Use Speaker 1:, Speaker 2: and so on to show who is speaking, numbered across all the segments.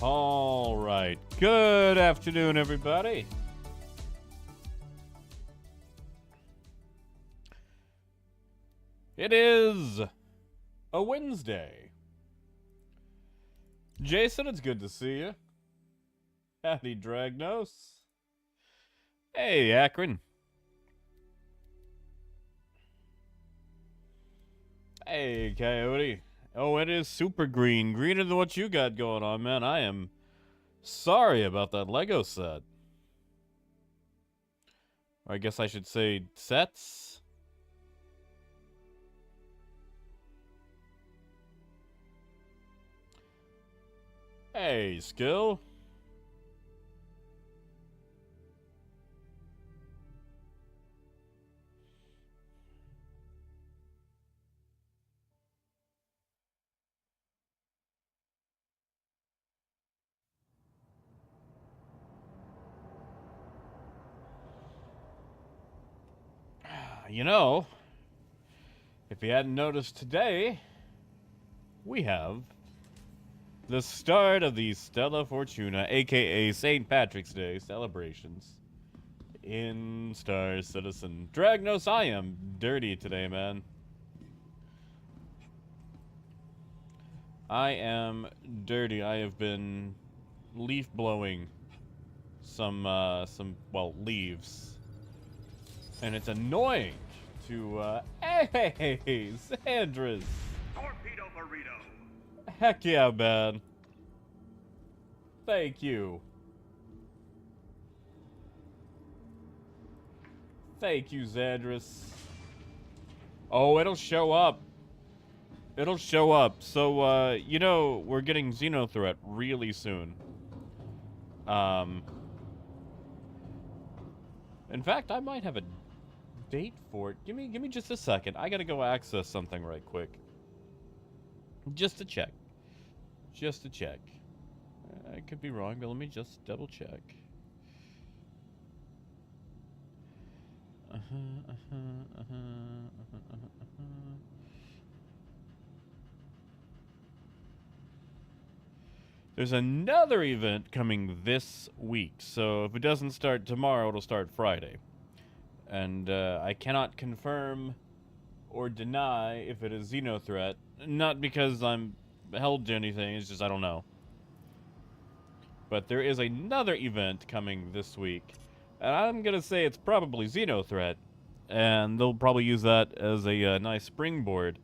Speaker 1: All right. Good afternoon, everybody. It is a Wednesday. Jason, it's good to see you. Howdy, Dragnos. Hey, Akron. Hey, Coyote. Oh, it is super green. Greener than what you got going on, man. I am sorry about that Lego set. Or I guess I should say sets. Hey, Skill. You know, if you hadn't noticed today, we have the start of the Stella Fortuna, aka St. Patrick's Day celebrations in Star Citizen. Dragnos, I am dirty today, man. I am dirty. I have been leaf blowing some leaves. And it's annoying to, hey, Sandras.
Speaker 2: Torpedo burrito.
Speaker 1: Heck yeah, man. Thank you. Thank you, Zandris. Oh, it'll show up. It'll show up. So, you know, we're getting Xenothreat really soon. In fact, I might have a date for it. Give me just a second. I gotta go access something right quick. Just to check. Just to check. I could be wrong, but let me just double check. There's another event coming this week, so if it doesn't start tomorrow, it'll start Friday. And I cannot confirm or deny if it is Xenothreat. Not because I'm held to anything, it's just I don't know. But there is another event coming this week, and I'm gonna say it's probably Xenothreat, and they'll probably use that as a nice springboard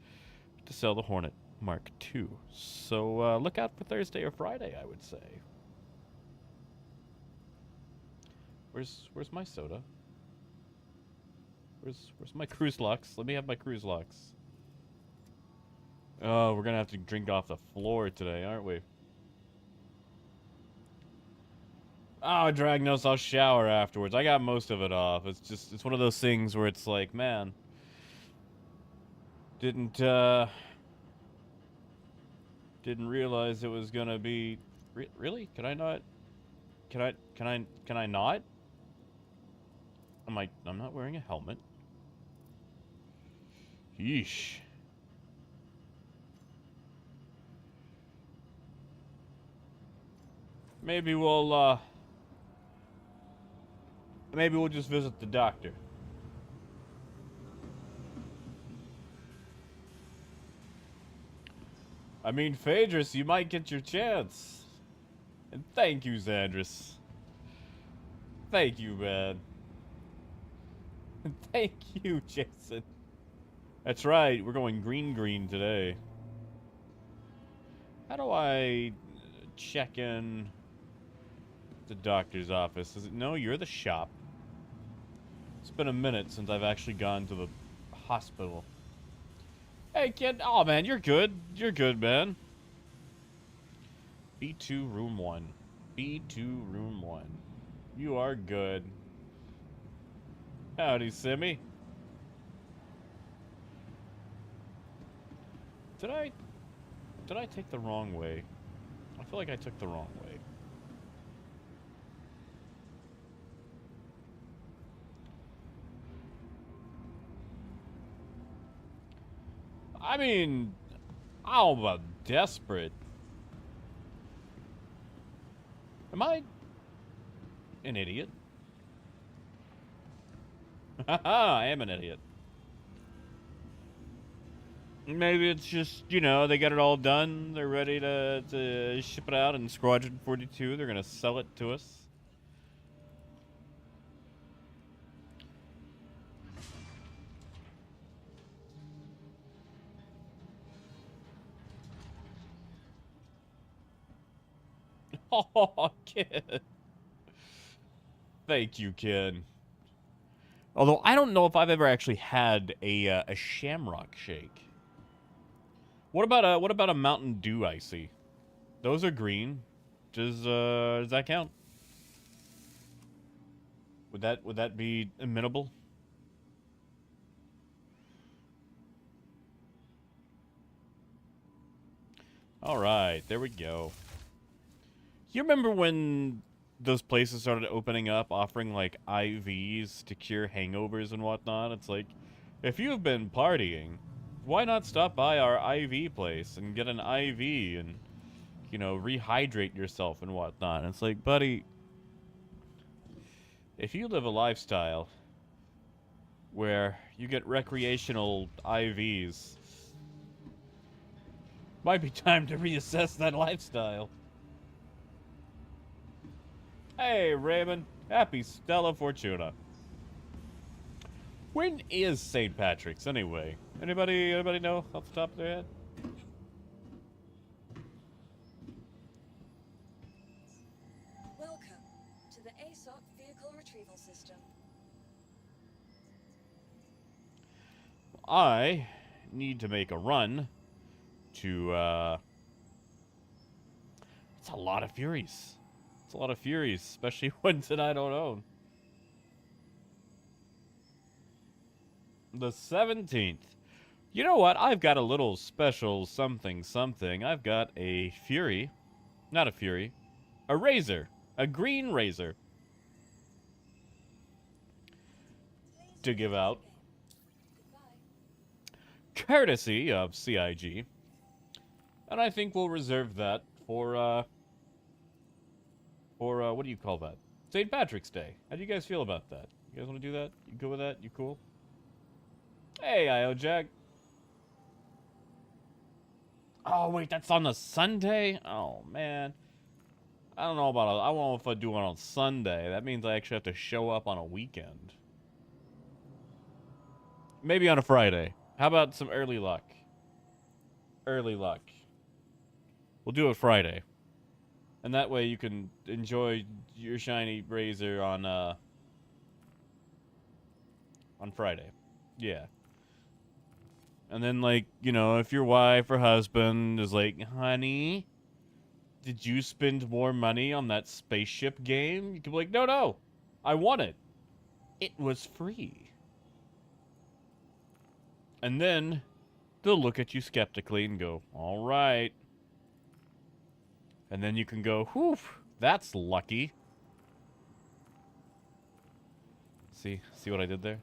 Speaker 1: to sell the Hornet Mark II. So look out for Thursday or Friday, I would say. Where's my soda? Where's my cruise locks? Let me have my cruise locks. Oh, we're gonna have to drink off the floor today, aren't we? Oh, Dragnos, I'll shower afterwards. I got most of it off. It's one of those things where it's like, man, didn't realize it was gonna be. Really? Can I not? Can I not? I'm not wearing a helmet. Yeesh. Maybe we'll just visit the doctor. I mean, Phaedrus, you might get your chance. And thank you, Xandris. Thank you, man. Thank you, Jason. That's right, we're going green today. How do I check in the doctor's office? Is it, no, you're the shop. It's been a minute since I've actually gone to the hospital. Hey, kid. Oh, man, you're good. You're good, man. B2, room 1. B2, room 1. You are good. Howdy, Simmy. Did I take the wrong way? I feel like I took the wrong way. I mean, I'm desperate. I an idiot? Haha, I am an idiot. Maybe it's just, you know, they got it all done. They're ready to ship it out in Squadron 42. They're going to sell it to us. Oh, kid. Thank you, kid. Although I don't know if I've ever actually had a Shamrock Shake. What about a Mountain Dew Icy? Those are green. Does that count? Would that be amenable? All right, there we go. You remember when those places started opening up, offering like IVs to cure hangovers and whatnot? It's like, if you've been partying, why not stop by our IV place and get an IV and, you know, rehydrate yourself and whatnot? And it's like, buddy, if you live a lifestyle where you get recreational IVs, might be time to reassess that lifestyle. Hey, Raymond. Happy Stella Fortuna. When is St. Patrick's, anyway? Anybody know off the top of their head?
Speaker 3: Welcome to the ASOC Vehicle Retrieval System.
Speaker 1: I need to make a run to, it's a lot of Furies. It's a lot of Furies, especially ones that I don't own. The 17th. You know what? I've got a little special something. I've got a Fury. Not a Fury. A Razor. A green Razor. To give out. Courtesy of CIG. And I think we'll reserve that for what do you call that? St. Patrick's Day. How do you guys feel about that? You guys want to do that? You good with that? You cool? Hey, IO Jack. Oh, wait, that's on the Sunday? Oh, man. I don't know about I don't know if I do it on Sunday. That means I actually have to show up on a weekend. Maybe on a Friday. How about some early luck? Early luck. We'll do it Friday. And that way you can enjoy your shiny Razor on Friday. Yeah. And then, like, you know, if your wife or husband is like, honey, did you spend more money on that spaceship game? You can be like, no, I won it. It was free. And then they'll look at you skeptically and go, all right. And then you can go, whew, that's lucky. See what I did there?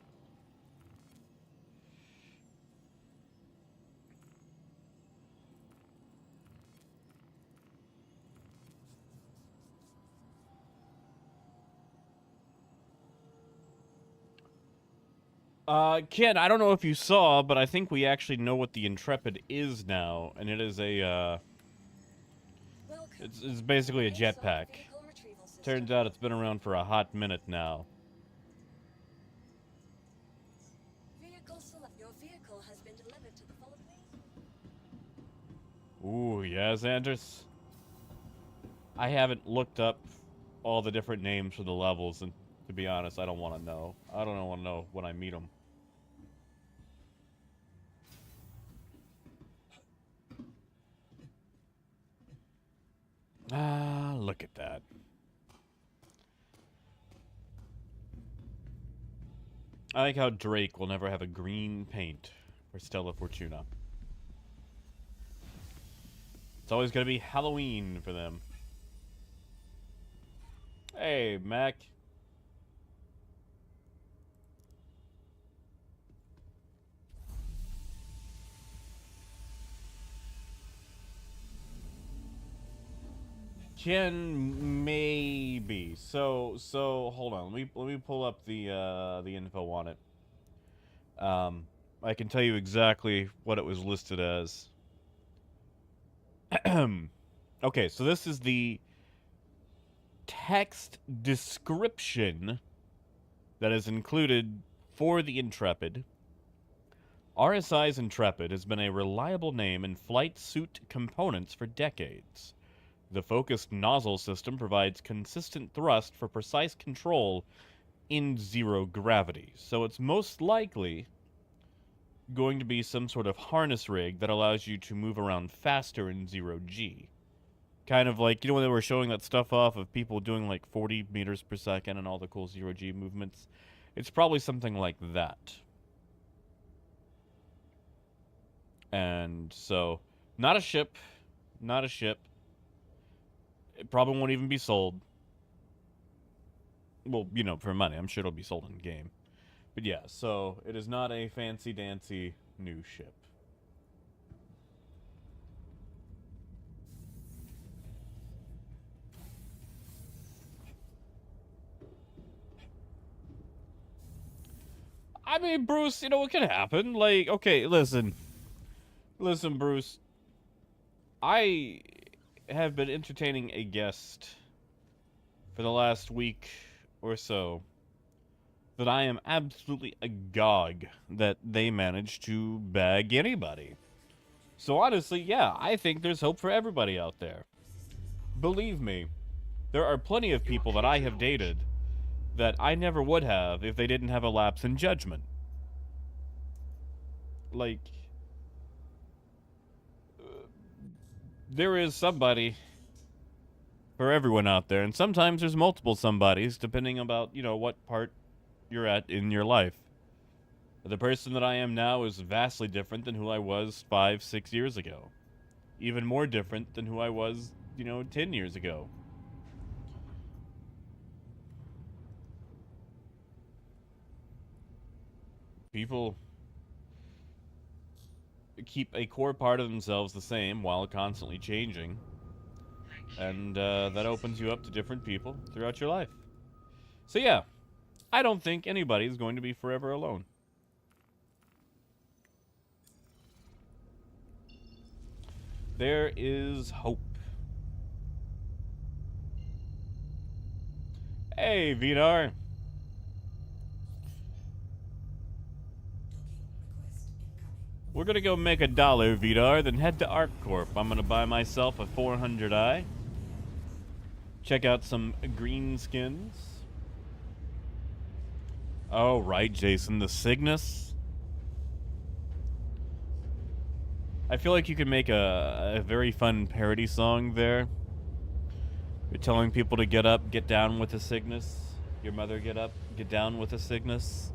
Speaker 1: Ken, I don't know if you saw, but I think we actually know what the Intrepid is now, and it is a, it's basically a jetpack. Turns out it's been around for a hot minute now.
Speaker 3: Your vehicle has been delivered to the Philippines.
Speaker 1: Ooh, yes, Andres. I haven't looked up all the different names for the levels, and to be honest, I don't want to know. I don't want to know when I meet them. Ah, look at that. I like how Drake will never have a green paint for Stella Fortuna. It's always going to be Halloween for them. Hey, Mac. Can maybe. So hold on. Let me pull up the info on it. I can tell you exactly what it was listed as. Okay, so this is the text description that is included for the Intrepid. RSI's Intrepid has been a reliable name in flight suit components for decades. The focused nozzle system provides consistent thrust for precise control in zero gravity. So it's most likely going to be some sort of harness rig that allows you to move around faster in zero G. Kind of like, you know, when they were showing that stuff off of people doing like 40 meters per second and all the cool zero G movements? It's probably something like that. And so, not a ship. Not a ship. It probably won't even be sold. Well, you know, for money. I'm sure it'll be sold in game. But yeah, so it is not a fancy-dancy new ship. I mean, Bruce, you know, what could happen? Like, okay, listen. Listen, Bruce. I have been entertaining a guest for the last week or so that I am absolutely agog that they managed to bag anybody. So honestly, yeah, I think there's hope for everybody out there. Believe me, there are plenty of people that I have dated that I never would have if they didn't have a lapse in judgment. Like, there is somebody for everyone out there, and sometimes there's multiple somebodies depending about, you know, what part you're at in your life. The person that I am now is vastly different than who I was 5, 6 years ago. Even more different than who I was, you know, 10 years ago. People keep a core part of themselves the same while constantly changing. And that opens you up to different people throughout your life. So yeah, I don't think anybody's going to be forever alone. There is hope. Hey, Vidar. We're gonna go make $1, Vidar, then head to ArcCorp. I'm gonna buy myself a 400i. Check out some green skins. Oh, right, Jason, the Cygnus. I feel like you could make a very fun parody song there. You're telling people to get up, get down with the Cygnus. Your mother get up, get down with the Cygnus.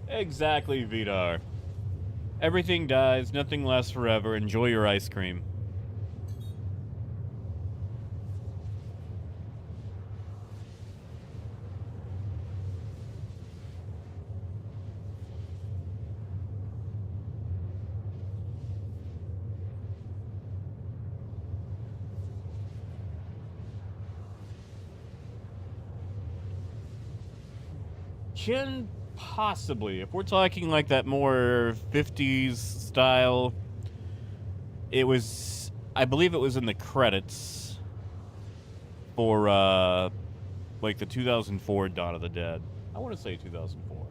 Speaker 1: Exactly, Vidar. Everything dies, nothing lasts forever. Enjoy your ice cream. Can possibly, if we're talking like that more 50s style, it was, I believe it was in the credits for like the 2004 Dawn of the Dead. I want to say 2004.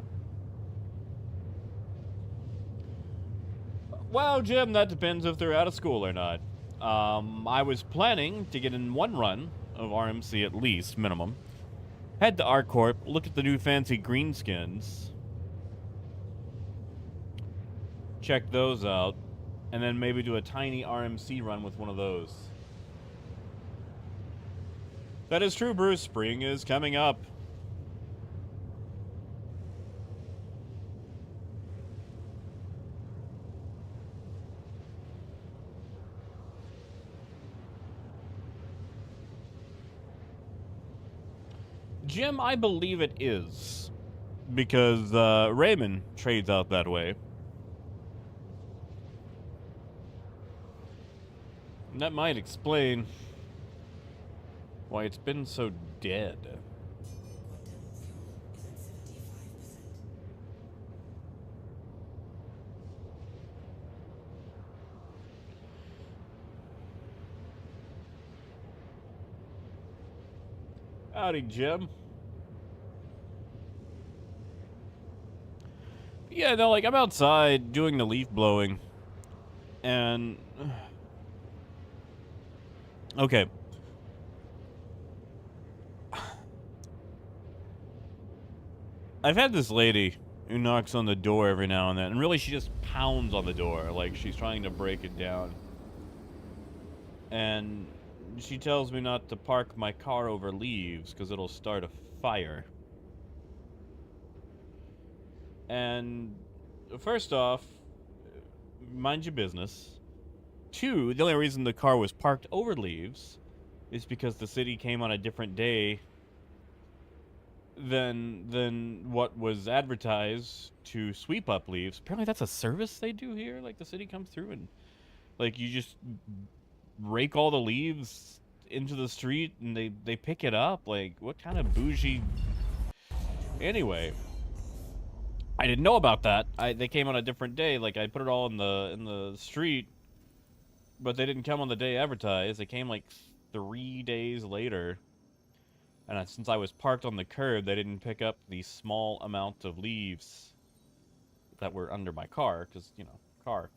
Speaker 1: Well, Jim, that depends if they're out of school or not. I was planning to get in one run of RMC at least, minimum. Head to ArcCorp, look at the new fancy green skins. Check those out. And then maybe do a tiny RMC run with one of those. That is true, Bruce. Spring is coming up. Jim, I believe it is. Because Raymond trades out that way. And that might explain why it's been so dead. Howdy, Jim. Yeah, no, like, I'm outside doing the leaf blowing. And... okay. I've had this lady who knocks on the door every now and then, and really she just pounds on the door, like she's trying to break it down. And she tells me not to park my car over leaves, because it'll start a fire. And, first off, mind your business. Two, the only reason the car was parked over leaves is because the city came on a different day than what was advertised to sweep up leaves. Apparently that's a service they do here. Like, the city comes through and, like, you just rake all the leaves into the street and they pick it up. Like, what kind of bougie... Anyway, I didn't know about that. They came on a different day. Like, I put it all in the street, but they didn't come on the day advertised. They came like 3 days later. And since I was parked on the curb, they didn't pick up the small amount of leaves that were under my car, because, you know, car.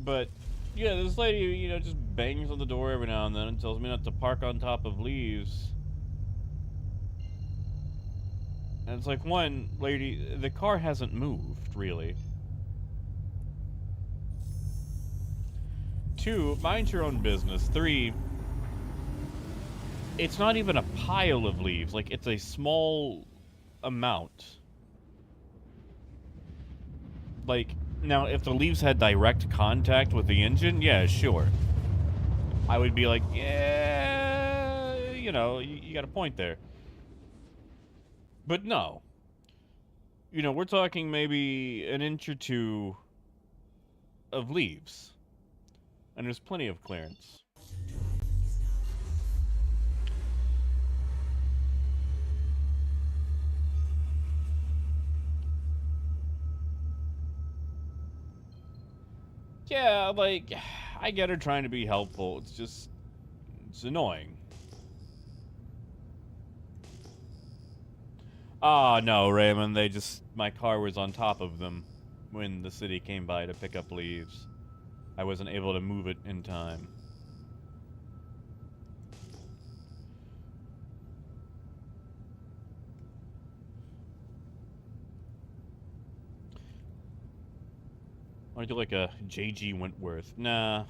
Speaker 1: But, yeah, this lady, you know, just bangs on the door every now and then and tells me not to park on top of leaves. And it's like, one, lady, the car hasn't moved, really. Two, mind your own business. Three, it's not even a pile of leaves. Like, it's a small amount. Like, now, if the leaves had direct contact with the engine, yeah, sure. I would be like, yeah, you know, you got a point there. But no. You know, we're talking maybe an inch or two of leaves. And there's plenty of clearance. Yeah, like, I get her trying to be helpful. It's just, it's annoying. Ah, no, Raymond, my car was on top of them when the city came by to pick up leaves. I wasn't able to move it in time. I want to do like a J.G. Wentworth. Nah.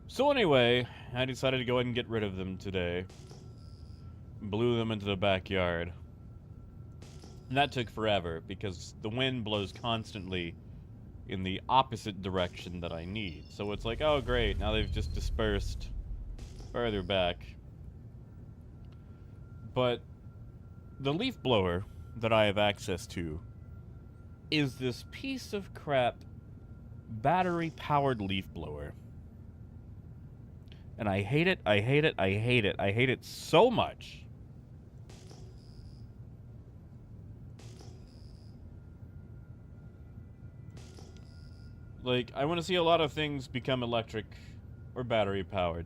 Speaker 1: So anyway, I decided to go ahead and get rid of them today. Blew them into the backyard. And that took forever, because the wind blows constantly in the opposite direction that I need. So it's like, oh great, now they've just dispersed further back. But the leaf blower that I have access to is this piece of crap battery-powered leaf blower. And I hate it, I hate it, I hate it. I hate it so much. Like, I want to see a lot of things become electric or battery-powered.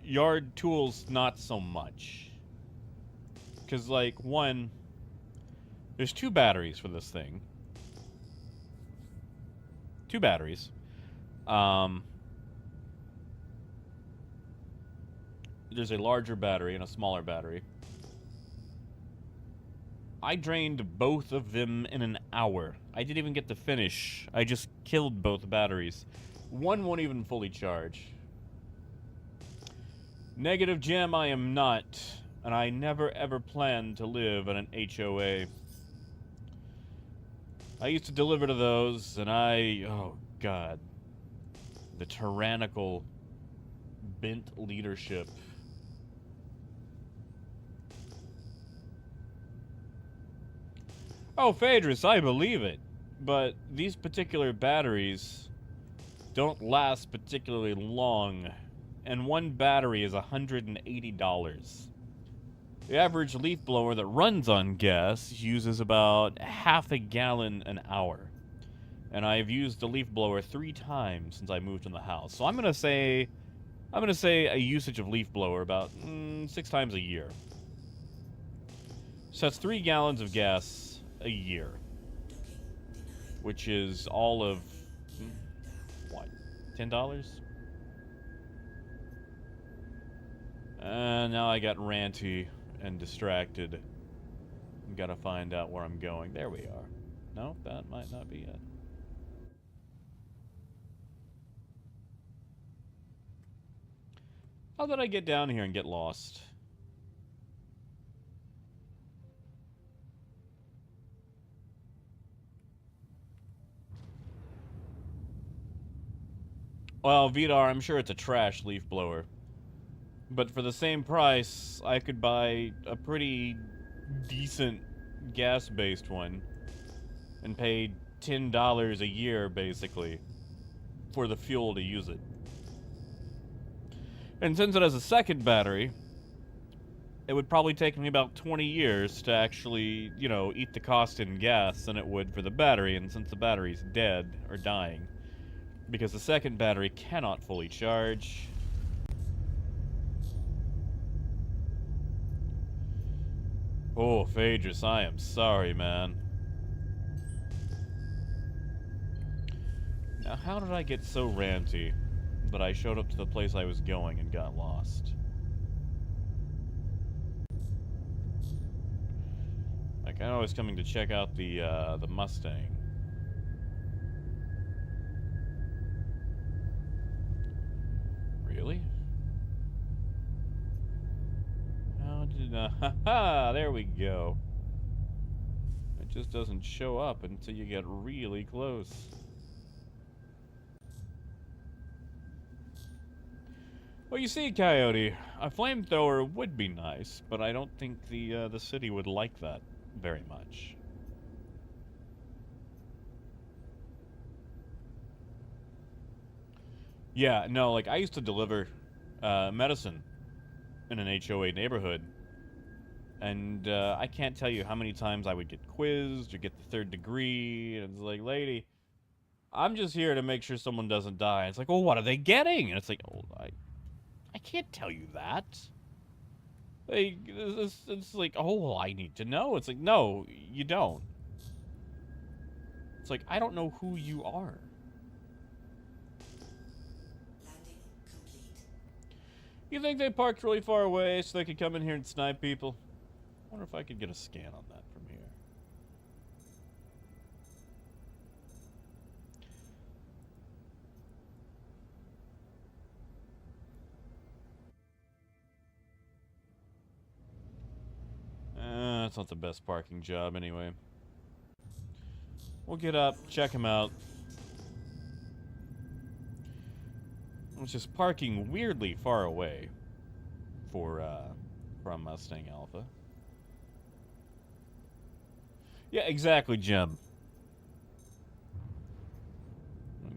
Speaker 1: Yard tools, not so much. Because, like, one, there's 2 batteries for this thing. 2 batteries. There's a larger battery and a smaller battery. I drained both of them in an hour. I didn't even get to finish. I just killed both batteries. One won't even fully charge. Negative, Gem, I am not And I never ever planned to live in an HOA. I used to deliver to those, and oh god, the tyrannical, bent leadership. Oh, Phaedrus, I believe it. But these particular batteries don't last particularly long, and one battery is $180. The average leaf blower that runs on gas uses about half a gallon an hour. And I've used the leaf blower 3 times since I moved in the house. So I'm gonna say a usage of leaf blower about 6 times a year. So that's 3 gallons of gas a year, which is all of what, $10? Now I got ranty and distracted. Gotta find out where I'm going. There we are. No, that might not be it. How did I get down here and get lost? Well, Vidar, I'm sure it's a trash leaf blower. But for the same price, I could buy a pretty decent gas-based one and pay $10 a year, basically, for the fuel to use it. And since it has a second battery, it would probably take me about 20 years to actually, you know, eat the cost in gas than it would for the battery. And since the battery's dead, or dying, because the second battery cannot fully charge. Oh, Phaedrus, I am sorry, man. Now, how did I get so ranty that I showed up to the place I was going and got lost? Like, I was coming to check out the Mustang. Really? How did haha, there we go. It just doesn't show up until you get really close. Well, you see, Coyote, a flamethrower would be nice, but I don't think the city would like that very much. Yeah, no, like, I used to deliver medicine in an HOA neighborhood, and I can't tell you how many times I would get quizzed or get the 3rd degree, and it's like, lady, I'm just here to make sure someone doesn't die. It's like, well, what are they getting? And it's like, oh, I can't tell you that. Like, it's like, oh, well, I need to know. It's like, no, you don't. It's like, I don't know who you are.
Speaker 4: Landing complete.
Speaker 1: You think they parked really far away so they could come in here and snipe people? I wonder if I could get a scan on that from here. That's not the best parking job anyway. We'll get up, check him out. It's just parking weirdly far away from Mustang Alpha. Yeah, exactly, Jim.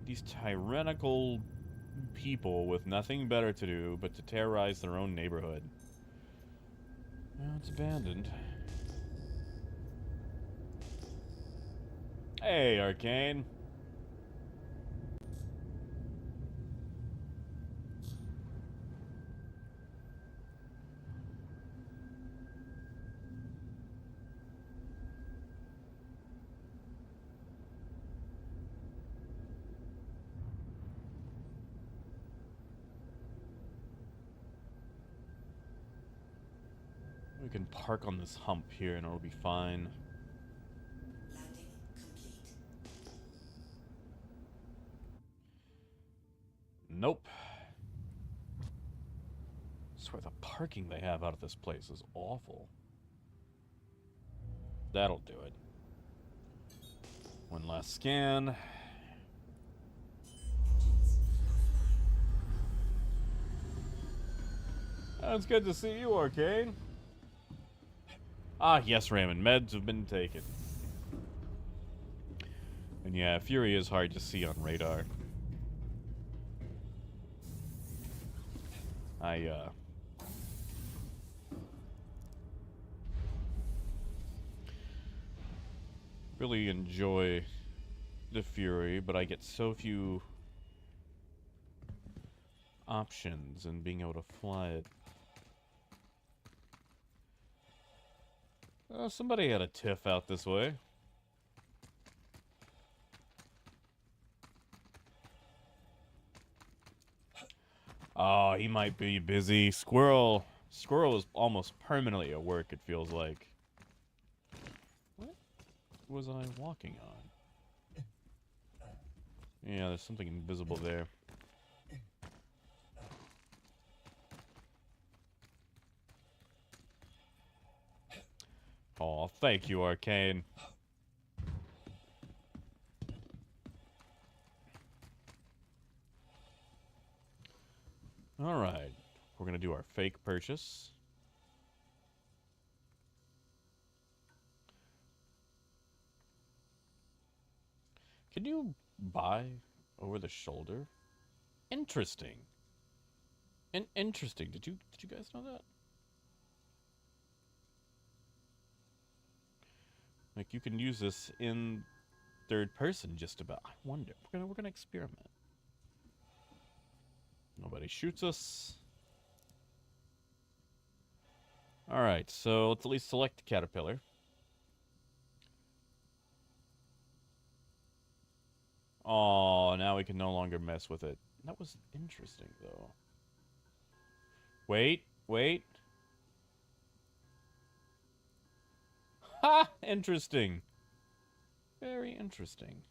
Speaker 1: These tyrannical people with nothing better to do but to terrorize their own neighborhood. Well, it's abandoned. Hey, Arcane. We can park on this hump here and it'll be fine.
Speaker 4: Landing complete.
Speaker 1: Nope. swear the parking they have out of this place is awful. That'll do it. One last scan. Oh, it's good to see you, Arcane. Ah, yes, Raymond. Meds have been taken. And yeah, Fury is hard to see on radar. Really enjoy the Fury, but I get so few options in being able to fly it. Somebody had a tiff out this way. Oh, he might be busy. Squirrel is almost permanently at work, it feels like. What was I walking on? Yeah, there's something invisible there. Oh, thank you, Arcane. Alright, we're gonna do our fake purchase. Can you buy over the shoulder? Interesting. Interesting. Did you guys know that? Like you can use this in third person just about. I wonder. We're gonna experiment. Nobody shoots us. Alright, so let's at least select the caterpillar. Oh, now we can no longer mess with it. That was interesting, though. Wait. Ha! Interesting. Very interesting.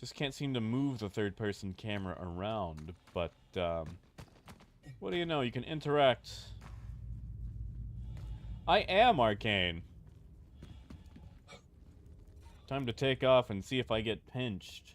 Speaker 1: Just can't seem to move the third-person camera around, but, what do you know? You can interact. I am Arcane. Time to take off and see if I get pinched.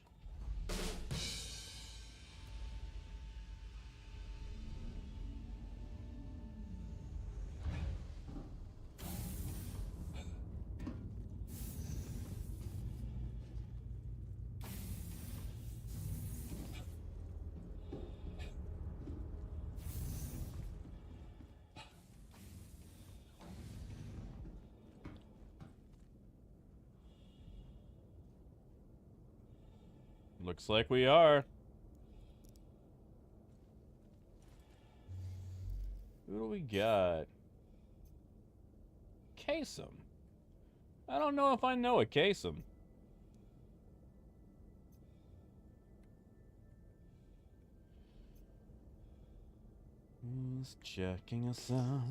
Speaker 1: Looks like we are. Who do we got? Kasem. I don't know if I know a Kasem. Who's checking us out?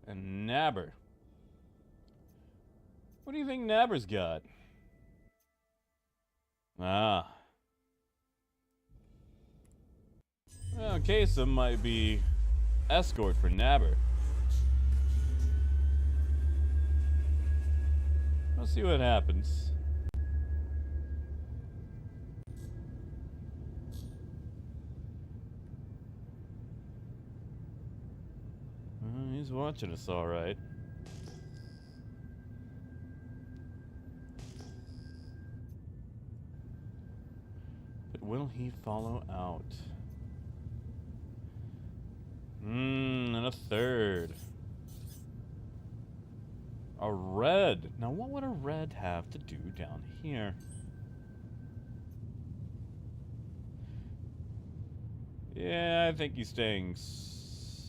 Speaker 1: And Nabber. What do you think Nabber's got? Ah. Well, Kasem might be escort for Nabber. We'll see what happens. He's watching us all right. But will he follow out? And a third. A red. Now, what would a red have to do down here? Yeah, I think he's staying...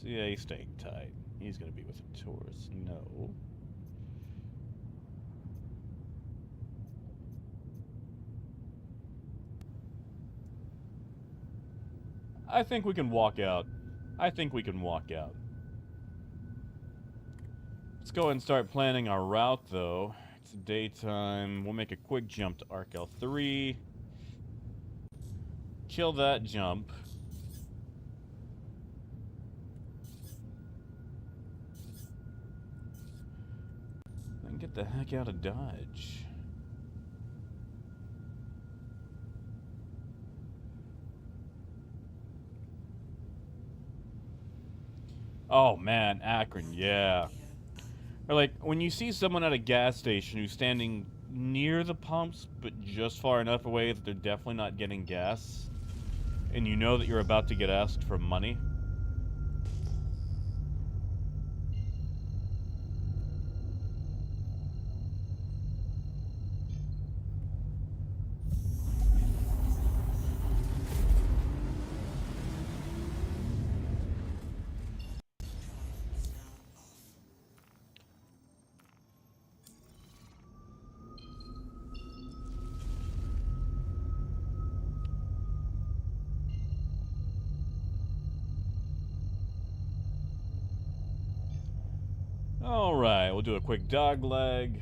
Speaker 1: Yeah, he's staying tight. He's gonna be with a tourist. No. I think we can walk out. Let's go and start planning our route, though. It's daytime. We'll make a quick jump to Arc L3. Kill that jump. And get the heck out of Dodge. Oh man, Akron, yeah. Or like, when you see someone at a gas station who's standing near the pumps, but just far enough away that they're definitely not getting gas, and you know that you're about to get asked for money. Alright, we'll do a quick dog leg.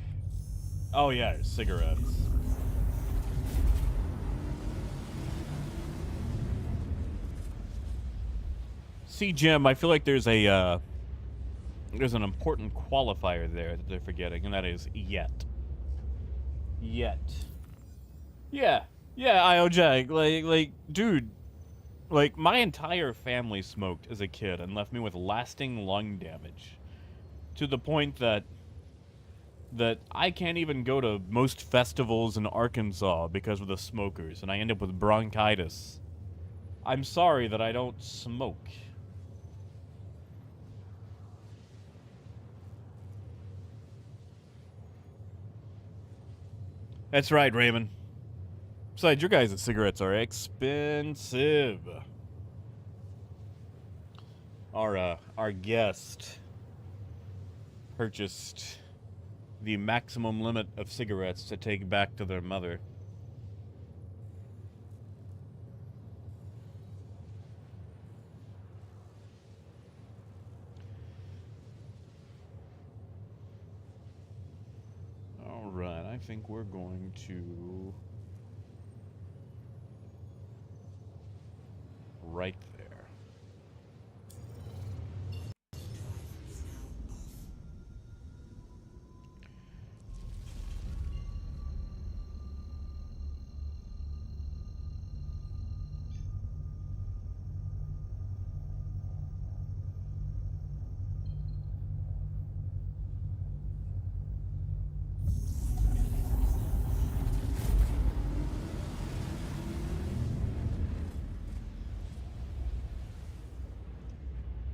Speaker 1: Oh yeah, cigarettes. See, Jim, I feel like there's an important qualifier there that they're forgetting, and that is yet. Yet. Yeah, IOJ, like, dude, like, my entire family smoked as a kid and left me with lasting lung damage. To the point that I can't even go to most festivals in Arkansas because of the smokers, and I end up with bronchitis. I'm sorry that I don't smoke. That's right, Raymond. Besides, your guys' cigarettes are expensive. Our guest purchased the maximum limit of cigarettes to take back to their mother. Alright, I think we're going to... right there.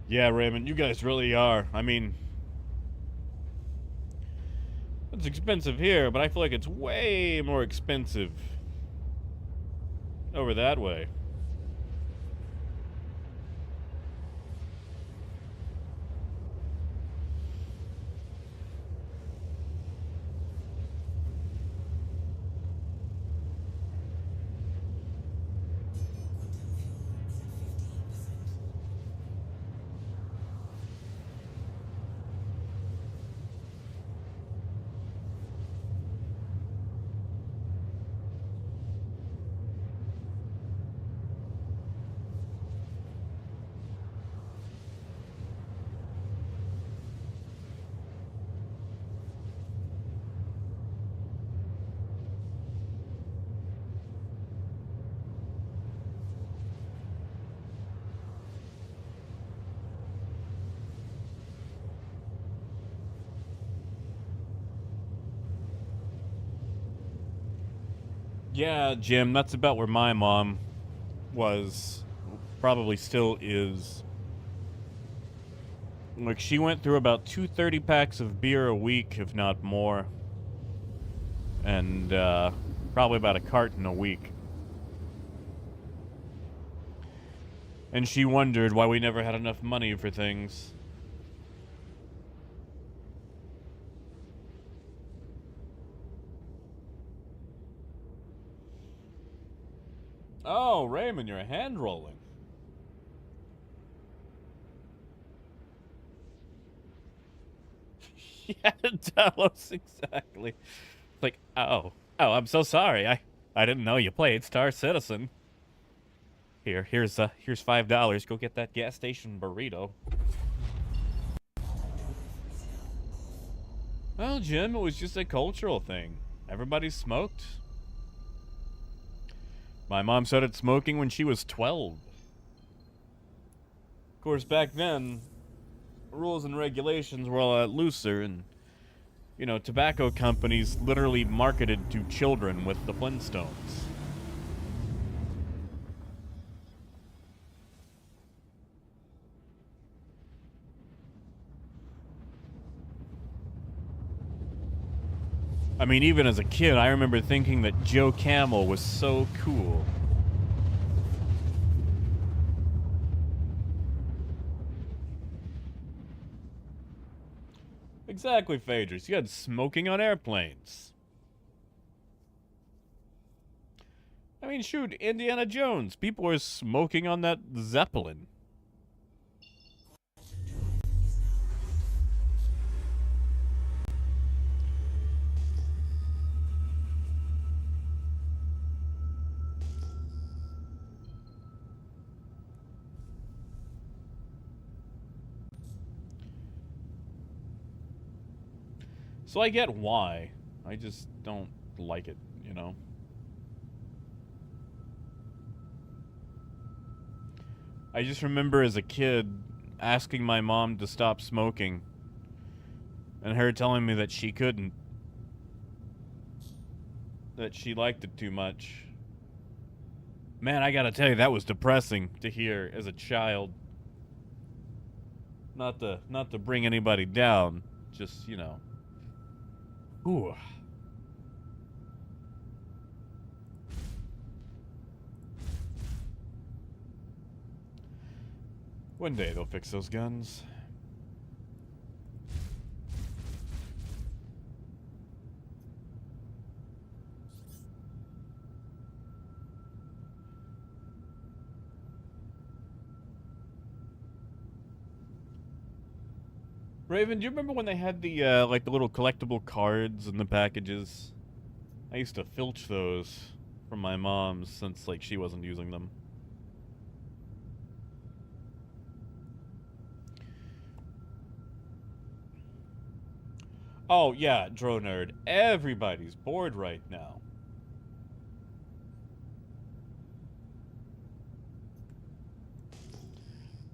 Speaker 1: Yeah, Raymond, you guys really are. I mean, it's expensive here, but I feel like it's way more expensive over that way. Yeah, Jim, that's about where my mom was, probably still is. Like, she went through about 230 packs of beer a week, if not more. And, probably about a carton a week. And she wondered why we never had enough money for things. Oh, Raymond, you're hand rolling. Yeah, Talos, exactly. It's like, I'm so sorry. I didn't know you played Star Citizen. Here's $5. Go get that gas station burrito. Well, Jim, it was just a cultural thing. Everybody smoked. My mom started smoking when she was 12. Of course, back then, rules and regulations were a lot looser, and, tobacco companies literally marketed to children with the Flintstones. I mean, even as a kid, I remember thinking that Joe Camel was so cool. Exactly, Phaedrus. You had smoking on airplanes. I mean, shoot, Indiana Jones. People were smoking on that Zeppelin. So I get why. I just don't like it, I just remember as a kid asking my mom to stop smoking and her telling me that she couldn't. That she liked it too much. Man, I gotta tell you, that was depressing to hear as a child. Not to bring anybody down, just, Ooh. One day they'll fix those guns. Raven, do you remember when they had the the little collectible cards in the packages? I used to filch those from my mom since she wasn't using them. Oh yeah, Dro Nerd. Everybody's bored right now.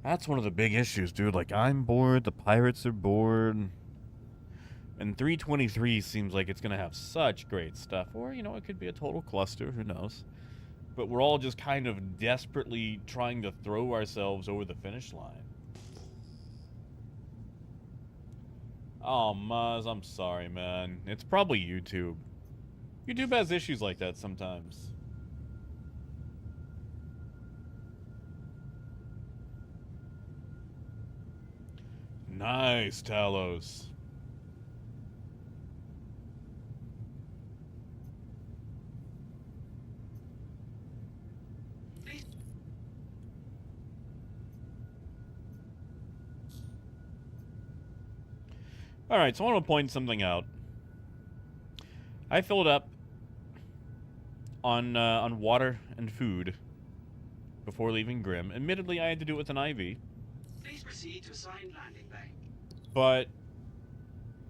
Speaker 1: That's one of the big issues, dude. I'm bored, the pirates are bored. And 323 seems like it's going to have such great stuff. Or, it could be a total cluster, who knows. But we're all just kind of desperately trying to throw ourselves over the finish line. Oh, Muzz, I'm sorry, man. It's probably YouTube. YouTube has issues like that sometimes. Nice, Talos. Alright, so I want to point something out. I filled up on water and food before leaving Grim. Admittedly, I had to do it with an IV.
Speaker 5: Please proceed to assigned landing bay.
Speaker 1: But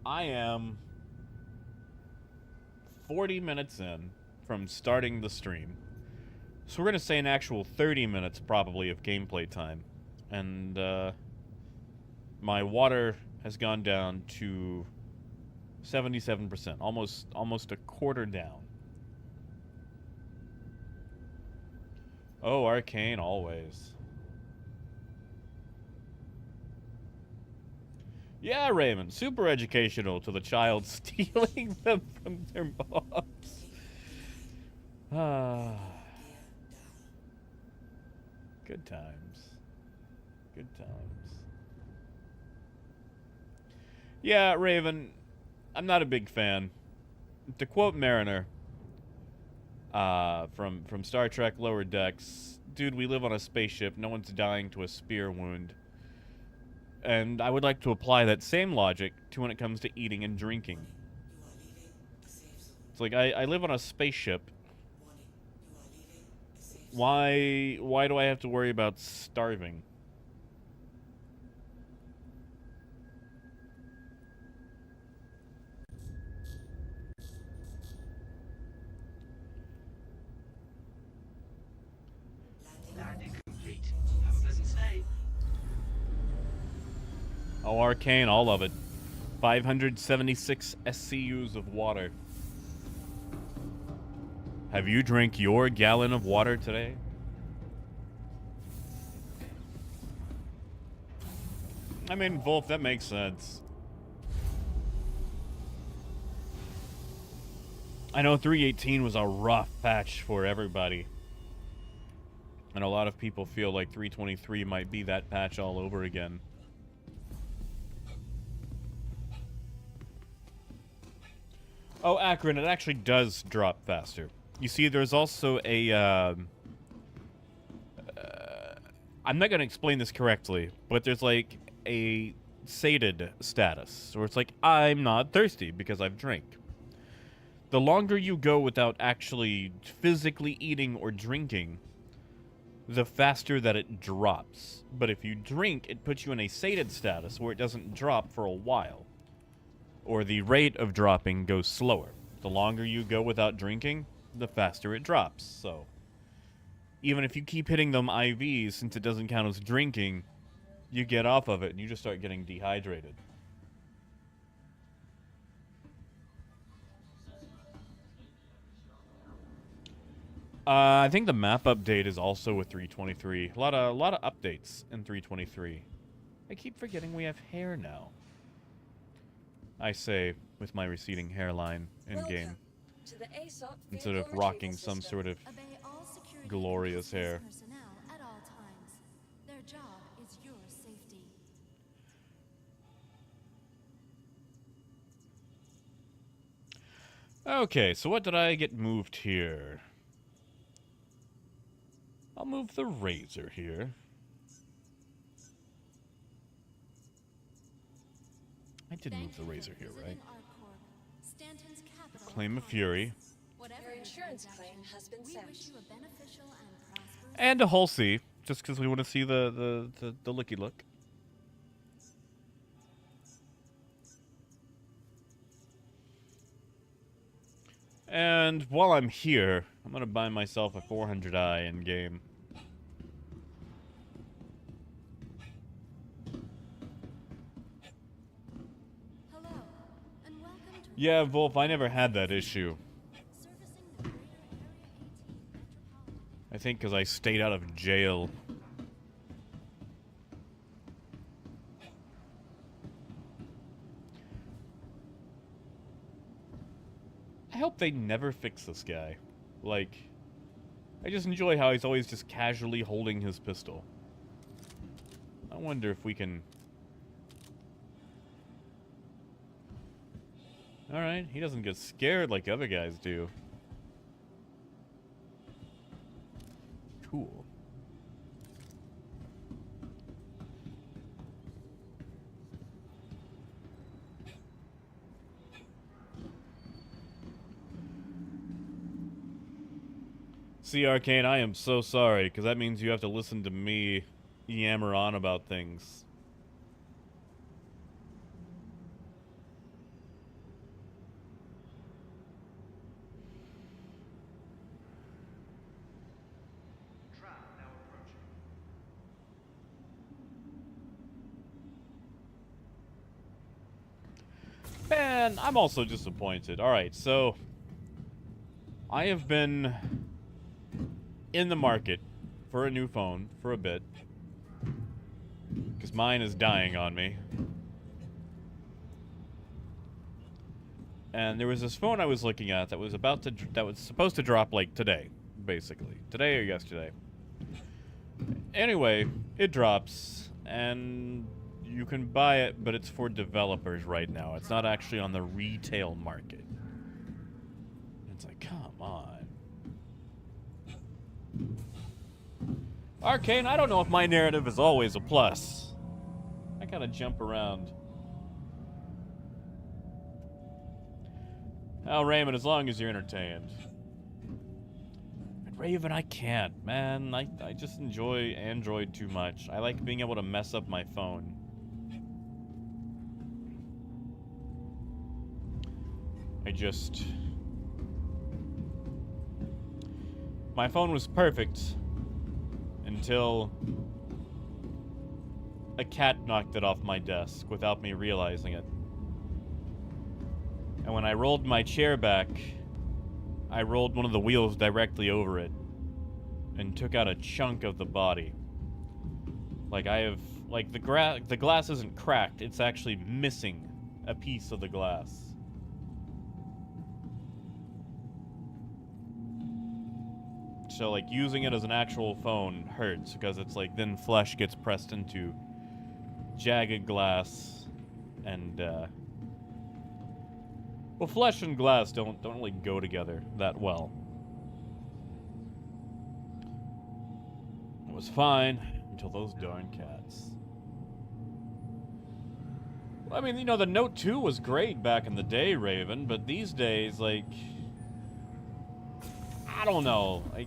Speaker 1: I am 40 minutes in from starting the stream. So we're going to say an actual 30 minutes probably of gameplay time. And my water has gone down to 77%, almost a quarter down. Oh, Arcane always. Yeah, Raymond, super educational to the child stealing them from their moms. Ah. Good times. Good times. Yeah, Raven, I'm not a big fan. To quote Mariner, from Star Trek Lower Decks, dude, we live on a spaceship. No one's dying to a spear wound. And I would like to apply that same logic to when it comes to eating and drinking. It's like, I live on a spaceship. Why do I have to worry about starving?
Speaker 5: Landing complete. Have a pleasant stay.
Speaker 1: Oh, Arcane, all of it. 576 SCUs of water. Have you drank your gallon of water today? I mean, Wolf, that makes sense. I know 318 was a rough patch for everybody. And a lot of people feel like 323 might be that patch all over again. Oh, Akron, it actually does drop faster. You see, there's also a, I'm not going to explain this correctly, but there's like a sated status, where it's like, I'm not thirsty because I've drank. The longer you go without actually physically eating or drinking, the faster that it drops. But if you drink, it puts you in a sated status where it doesn't drop for a while. Or the rate of dropping goes slower. The longer you go without drinking, the faster it drops. So, even if you keep hitting them IVs, since it doesn't count as drinking, you get off of it and you just start getting dehydrated. I think the map update is also with 323. A lot of updates in 323. I keep forgetting we have hair now. I say, with my receding hairline in game,
Speaker 3: To the ASOP
Speaker 1: instead of
Speaker 3: vehicle
Speaker 1: rocking
Speaker 3: retrieval
Speaker 1: some
Speaker 3: system.
Speaker 1: sort of
Speaker 6: Obey all security
Speaker 1: glorious
Speaker 6: and
Speaker 1: hair.
Speaker 6: personnel at all times. Their job is your safety.
Speaker 1: Okay, so what did I get moved here? I'll move the razor here. I did move the razor here, right? Claim of Fury.
Speaker 3: Your insurance claim has been
Speaker 6: We
Speaker 3: sent.
Speaker 6: wish you a beneficial and prosperous
Speaker 1: And a Halsey, just because we want to see the looky look. And while I'm here, I'm going to buy myself a 400i in game.
Speaker 6: hello and welcome to
Speaker 1: Yeah, Wolf, I never had that issue.
Speaker 6: servicing the greater Area 18 metropolitan.
Speaker 1: I think because I stayed out of jail. I hope they never fix this guy. Like, I just enjoy how he's always just casually holding his pistol. I wonder if we can... Alright, he doesn't get scared like other guys do. Cool. See, Arcane, I am so sorry, because that means you have to listen to me yammer on about things.
Speaker 2: Trap now approaching.
Speaker 1: Man, I'm also disappointed. Alright, so... I have been in the market for a new phone for a bit. Because mine is dying on me. And there was this phone I was looking at that was supposed to drop like today, basically. Today or yesterday. Anyway, it drops, and you can buy it, but it's for developers right now. It's not actually on the retail market. It's like, come on. Arcane, I don't know if my narrative is always a plus. I gotta jump around. Oh, Raymond, as long as you're entertained. But Raven, I can't, man. I just enjoy Android too much. I like being able to mess up my phone. My phone was perfect until a cat knocked it off my desk without me realizing it. And when I rolled my chair back, I rolled one of the wheels directly over it and took out a chunk of the body. Like the glass isn't cracked, it's actually missing a piece of the glass. So, like, using it as an actual phone hurts, because it's like, then flesh gets pressed into jagged glass, and, well, flesh and glass don't really go together that well. It was fine, until those darn cats. Well, I mean, you know, the Note 2 was great back in the day, Raven, but these days, like, I don't know, like,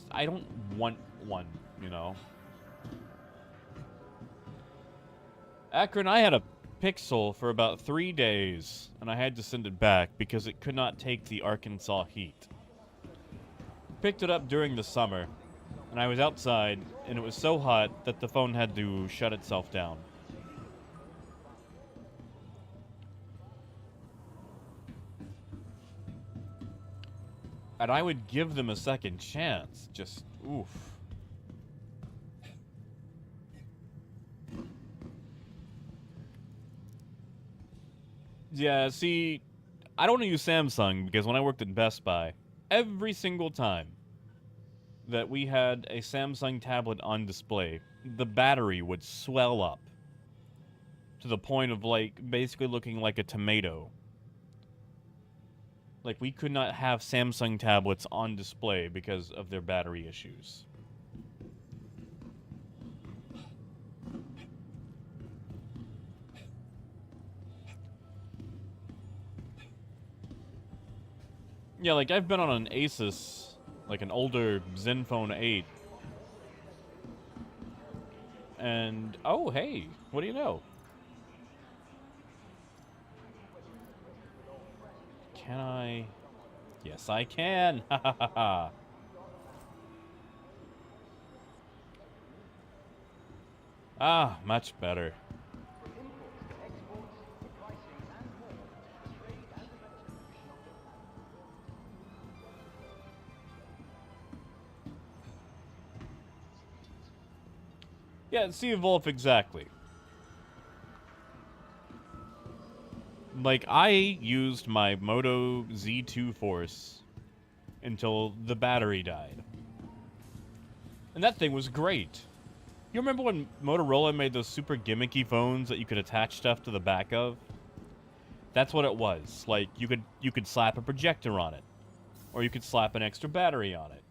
Speaker 1: I don't want one, you know? Akron, I had a Pixel for about 3 days, and I had to send it back because it could not take the Arkansas heat. Picked it up during the summer, and I was outside, and it was so hot that the phone had to shut itself down. And I would give them a second chance. Just, oof. Yeah, see, I don't want to use Samsung because when I worked at Best Buy, every single time that we had a Samsung tablet on display, the battery would swell up to the point of, like, basically looking like a tomato. Like, we could not have Samsung tablets on display because of their battery issues. Yeah, like, I've been on an Asus, like an older Zenfone 8. And, oh, hey, what do you know? Can I? Yes, I can. Ha ha ha ha. Ah, much better. Yeah, Sea of Wolf, exactly. Like, I used my Moto Z2 Force until the battery died. And that thing was great. You remember when Motorola made those super gimmicky phones that you could attach stuff to the back of? That's what it was. Like, you could slap a projector on it. Or you could slap an extra battery on it.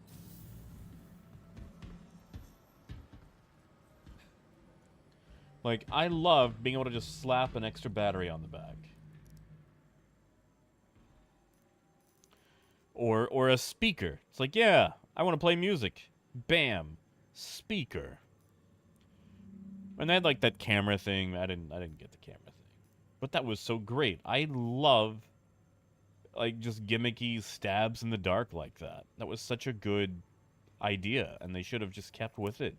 Speaker 1: Like, I love being able to just slap an extra battery on the back. Or a speaker. It's like, yeah, I want to play music. Bam. Speaker. And they had, like, that camera thing. I didn't get the camera thing. But that was so great. I love, like, just gimmicky stabs in the dark like that. That was such a good idea, and they should have just kept with it.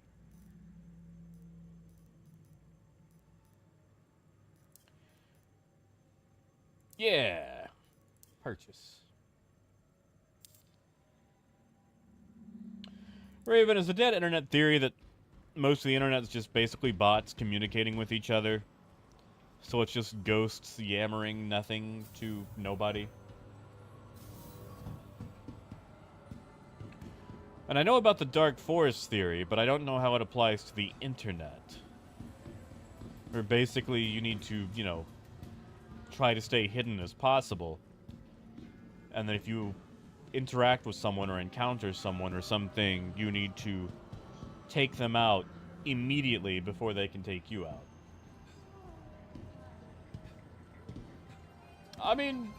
Speaker 1: Yeah. Purchase. Raven, is the dead internet theory that most of the internet is just basically bots communicating with each other? So it's just ghosts yammering nothing to nobody? And I know about the dark forest theory, but I don't know how it applies to the internet. Where basically you need to, you know, try to stay hidden as possible. And then if you interact with someone or encounter someone or something, you need to take them out immediately before they can take you out. I mean,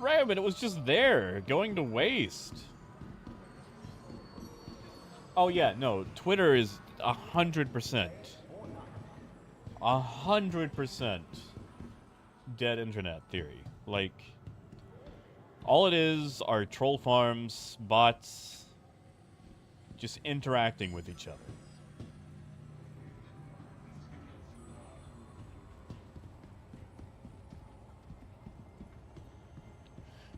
Speaker 1: right, but it was just there, going to waste. Oh yeah, no, Twitter is 100%. 100% dead internet theory. Like, all it is are troll farms, bots, just interacting with each other.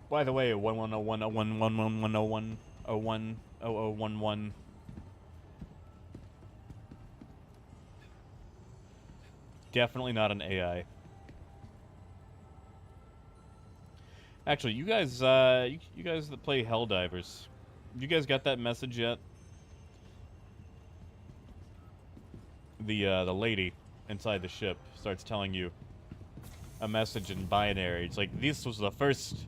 Speaker 1: By the way, 11010111010011. Definitely not an AI. Actually, you guys that play Helldivers, you guys got that message yet? The lady inside the ship starts telling you a message in binary. It's like, this was the first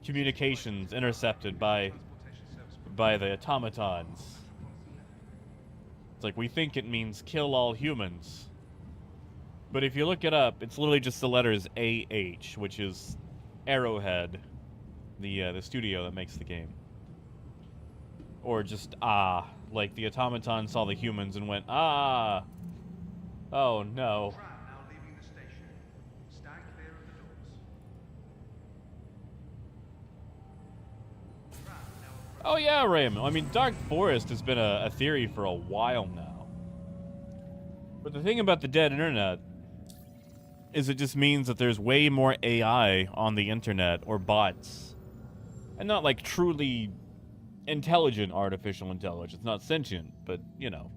Speaker 1: communications intercepted by the automatons. It's like, we think it means kill all humans. But if you look it up, it's literally just the letters AH, which is Arrowhead, the studio that makes the game. Or just like the automaton saw the humans and went, oh no.
Speaker 2: Tram now leaving the station. Stand clear of the doors. Tram now approaching.
Speaker 1: Oh yeah, Raymond. I mean, Dark Forest has been a theory for a while now. But the thing about the dead internet is it just means that there's way more AI on the internet, or bots. And not like truly intelligent artificial intelligence, not sentient, but, you know.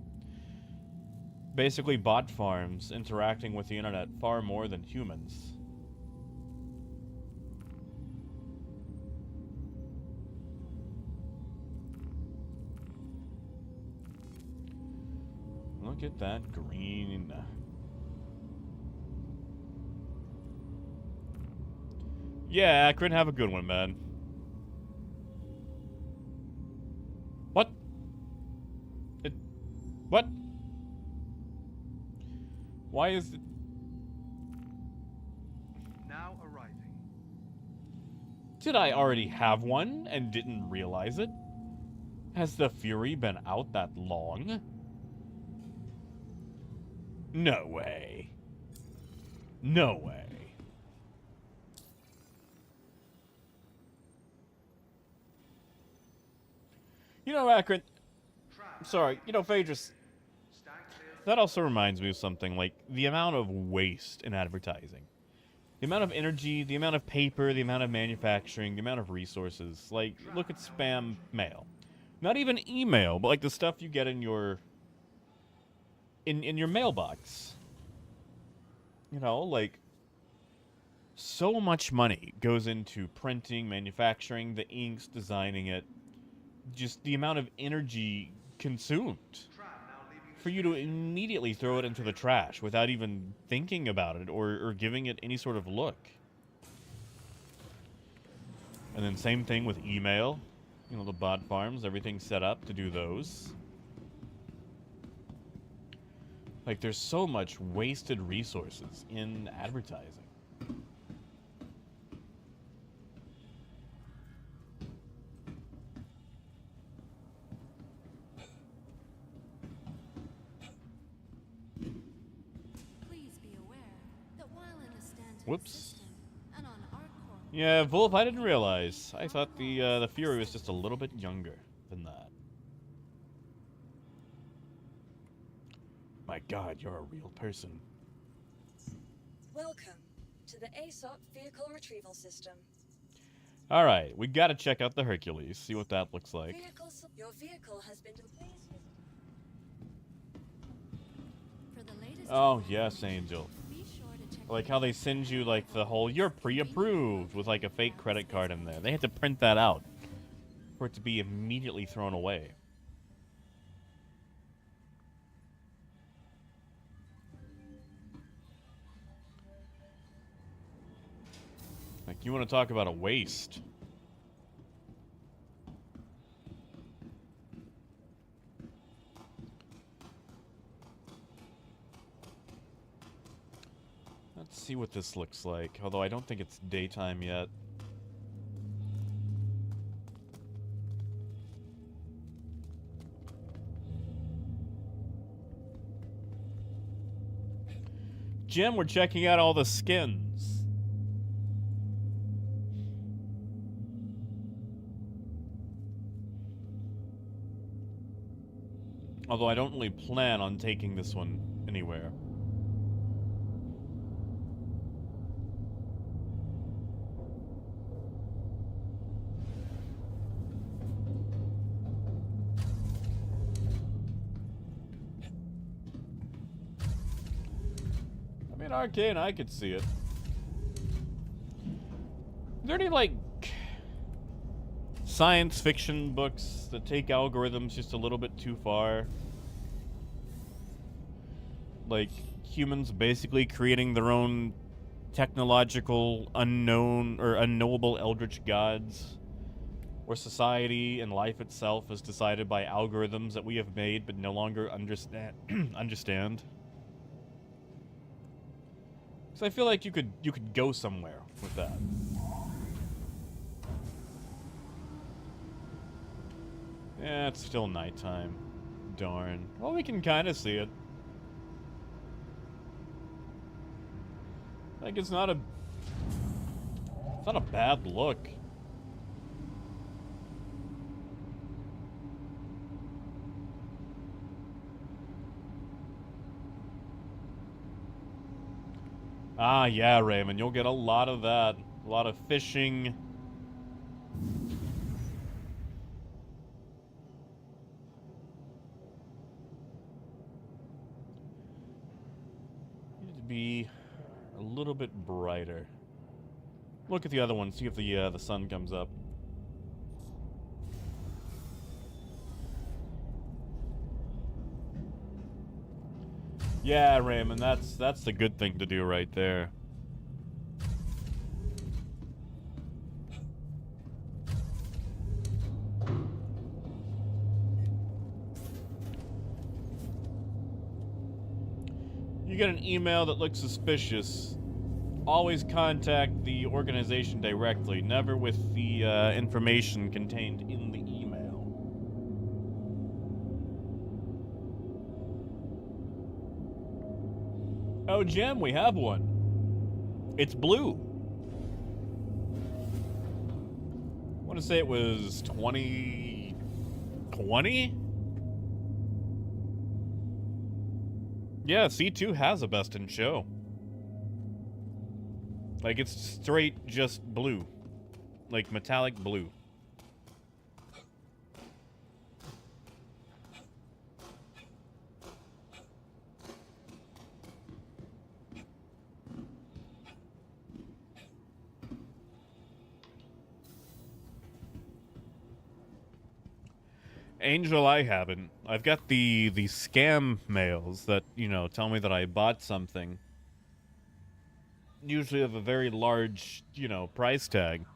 Speaker 1: Basically bot farms interacting with the internet far more than humans. Look at that green. Yeah, Akron, have a good one, man. What? What? Why is it?
Speaker 2: Now arriving.
Speaker 1: Did I already have one and didn't realize it? Has the Fury been out that long? No way. No way. You know, Akron, sorry, you know, Phaedrus,
Speaker 2: Stand clear of
Speaker 1: that also reminds me of something, like the amount of waste in advertising. The amount of energy, the amount of paper, the amount of manufacturing, the amount of resources. Like, look at spam mail. Not even email, but like the stuff you get in your in your mailbox. You know, like, so much money goes into printing, manufacturing, the inks, designing it. Just the amount of energy consumed
Speaker 2: tram now leaving the
Speaker 1: for you to immediately throw it into the trash without even thinking about it or giving it any sort of look. And then same thing with email. You know, the bot farms, everything's set up to do those. Like, there's so much wasted resources in advertising.
Speaker 6: Please be aware that while in the standard
Speaker 1: Whoops.
Speaker 6: system and on our core,
Speaker 1: Yeah, Wolf, I didn't realize. I thought the Fury was just a little bit younger than that. My God, you're a real person.
Speaker 3: Welcome to the ASOP Vehicle Retrieval System.
Speaker 1: All right, we gotta check out the Hercules, see what that looks like.
Speaker 3: Your vehicle has been please
Speaker 6: for the latest
Speaker 1: Oh, yes, Angel.
Speaker 6: be sure to check
Speaker 1: I like how they send you, like, the whole, you're pre-approved with, like, a fake credit card in there. They had to print that out for it to be immediately thrown away. Like, you want to talk about a waste. see what this looks like, although I don't think it's daytime yet. Jim, we're checking out all the skins. Although I don't really plan on taking this one anywhere. I mean, Arcane, I could see it. Is there any, like, science fiction books that take algorithms just a little bit too far? Like, humans basically creating their own technological, unknown, or unknowable eldritch gods? Where society and life itself is decided by algorithms that we have made but no longer understand? So I feel like you could go somewhere with that. Yeah, it's still nighttime. Darn. Well, we can kind of see it. Like, it's not a bad look. Ah, yeah, Raymond, you'll get a lot of that. A lot of fishing. Need to be a little bit brighter. Look at the other one, see if the sun comes up. Yeah, Raymond, that's the good thing to do right there. You get an email that looks suspicious, always contact the organization directly, never with the information contained in the email. Oh, Jim, we have one. It's blue. I want to say it was 2020? Yeah, C2 has a best in show. Like, it's straight just blue. Like, metallic blue. Angel, I haven't. I've got the scam mails that, you know, tell me that I bought something. Usually of a very large, you know, price tag.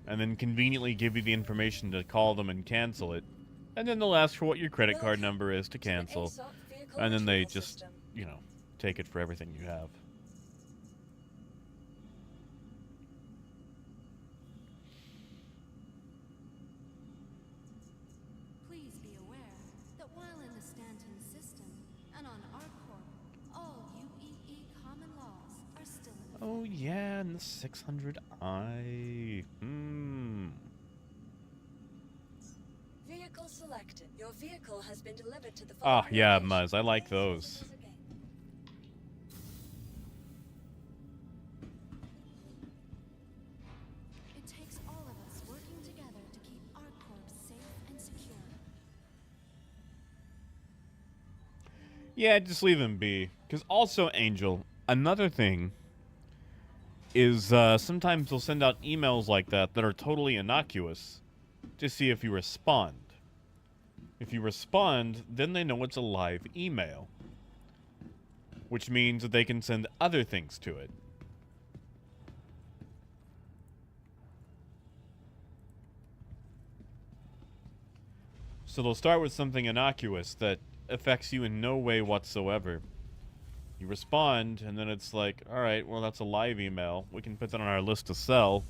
Speaker 1: And then conveniently give you the information to call them and cancel it. And then they'll ask for what your credit card number is to cancel. And then they just, you know, take it for everything you have.
Speaker 6: Please be aware that while in the Stanton system and on ArcCorp, all UEE common laws are still in effect.
Speaker 1: Oh yeah, and the 600i.
Speaker 3: Vehicle selected. Your vehicle has been delivered to the
Speaker 1: Ah,
Speaker 3: following
Speaker 1: yeah,
Speaker 3: location.
Speaker 1: Muzz, I like
Speaker 3: Thanks for
Speaker 1: those.
Speaker 3: using us again.
Speaker 6: It takes all of us working together to keep ArcCorp safe and secure.
Speaker 1: Yeah, just leave him be. Because also, Angel, another thing is sometimes they'll send out emails like that that are totally innocuous to see if you respond. If you respond, then they know it's a live email, which means that they can send other things to it. So they'll start with something innocuous that affects you in no way whatsoever. You respond, and then it's like, alright, well, that's a live email. We can put that on our list to sell.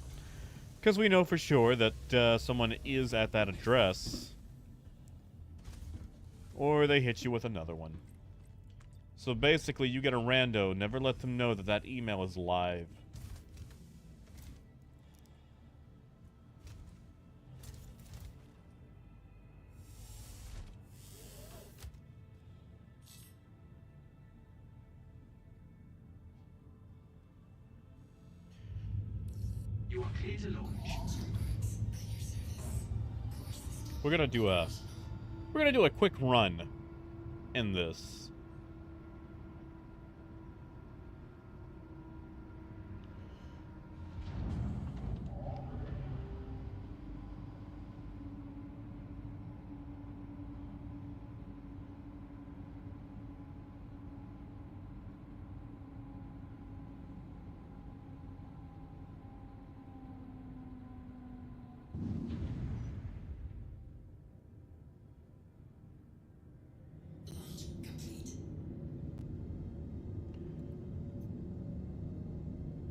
Speaker 1: Because we know for sure that someone is at that address. Or they hit you with another one. So basically, you get a rando. Never let them know that that email is live.
Speaker 5: You are clear to launch.
Speaker 1: We're gonna do a quick run in this.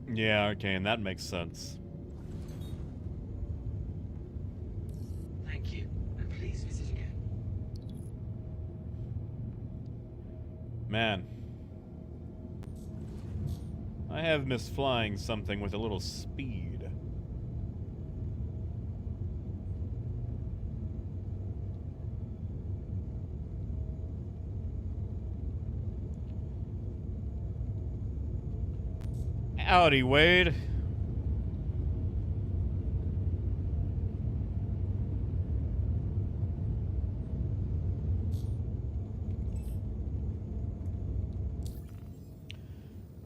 Speaker 1: Yeah, okay, and that makes sense.
Speaker 5: Thank you, and please visit again.
Speaker 1: Man. I have missed flying something with a little speed. Howdy, Wade.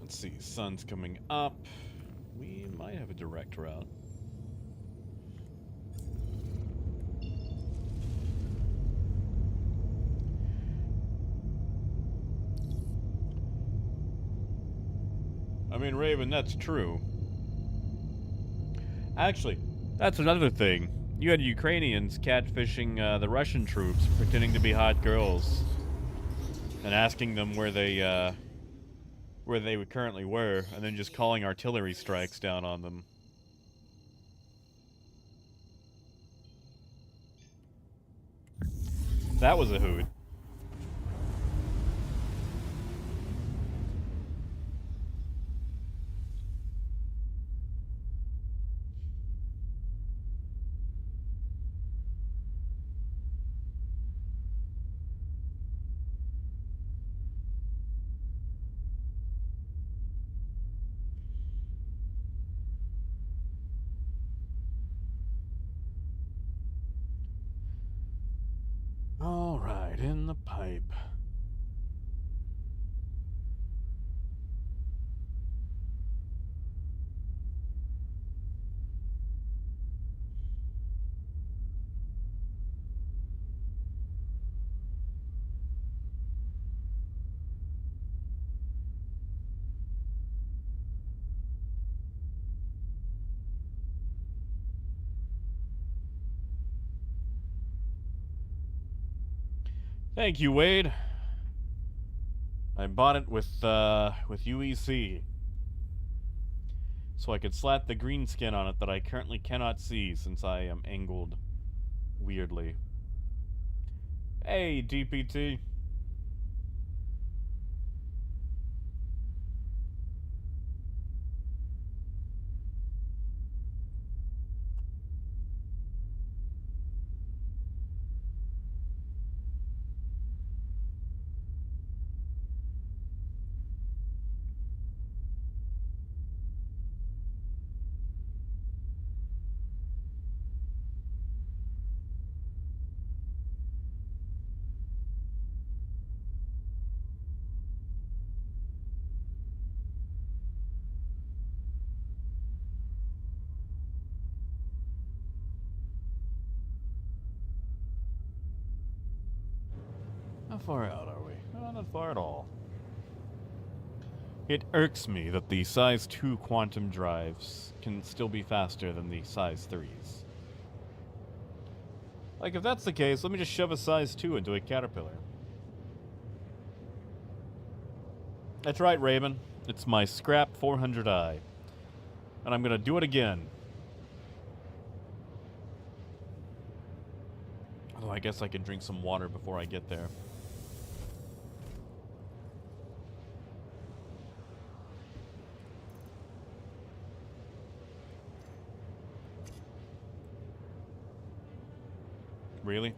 Speaker 1: Let's see, sun's coming up. We might have a direct route. I mean, Raven, that's true. Actually, that's another thing. You had Ukrainians catfishing the Russian troops, pretending to be hot girls, and asking them where they currently were, and then just calling artillery strikes down on them. That was a hoot. All right, in the pipe. Thank you, Wade. I bought it with UEC, so I could slap the green skin on it that I currently cannot see since I am angled weirdly. Hey, DPT. How far out are we? Oh, not far at all. It irks me that the size 2 quantum drives can still be faster than the size 3s. Like, if that's the case, let me just shove a size 2 into a caterpillar. That's right, Raven. It's my scrap 400i. And I'm gonna do it again. Although I guess I could drink some water before I get there. Really?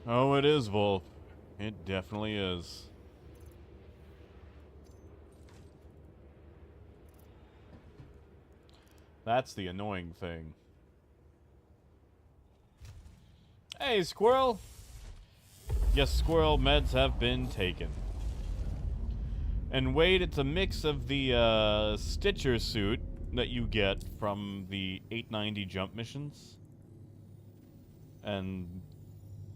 Speaker 1: Oh, it is, Wolf. It definitely is. That's the annoying thing. Hey, Squirrel! Yes, Squirrel, meds have been taken. And Wade, it's a mix of the Stitcher suit that you get from the 890 jump missions. And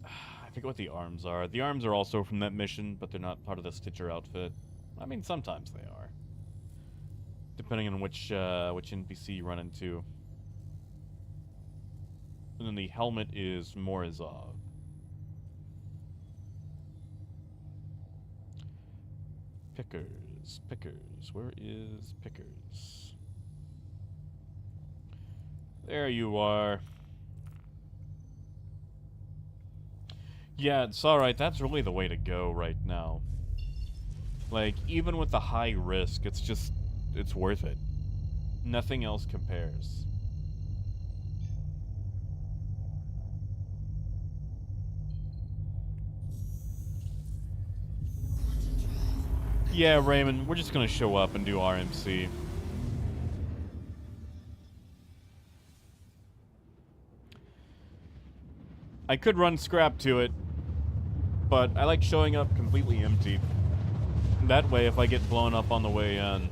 Speaker 1: I forget what the arms are. The arms are also from that mission, but they're not part of the Stitcher outfit. I mean, sometimes they are. Depending on which NPC you run into. And then the helmet is Morozov. Pickers. Where is Pickers? There you are. Yeah, it's alright. That's really the way to go right now. Like, even with the high risk, it's worth it. Nothing else compares. Yeah, Raymond, we're just gonna show up and do RMC. I could run scrap to it, but I like showing up completely empty. That way, if I get blown up on the way in,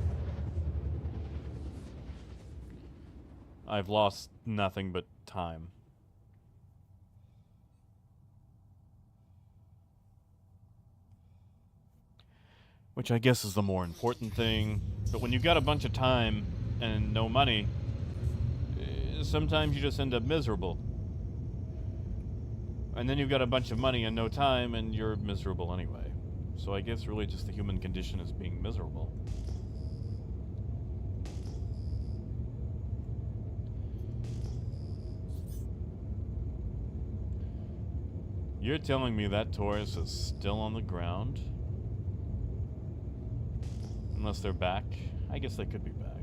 Speaker 1: I've lost nothing but time. Which I guess is the more important thing. But when you've got a bunch of time and no money, sometimes you just end up miserable. And then you've got a bunch of money and no time, and you're miserable anyway. So I guess really just the human condition is being miserable. You're telling me that Taurus is still on the ground? Unless they're back. I guess they could be back.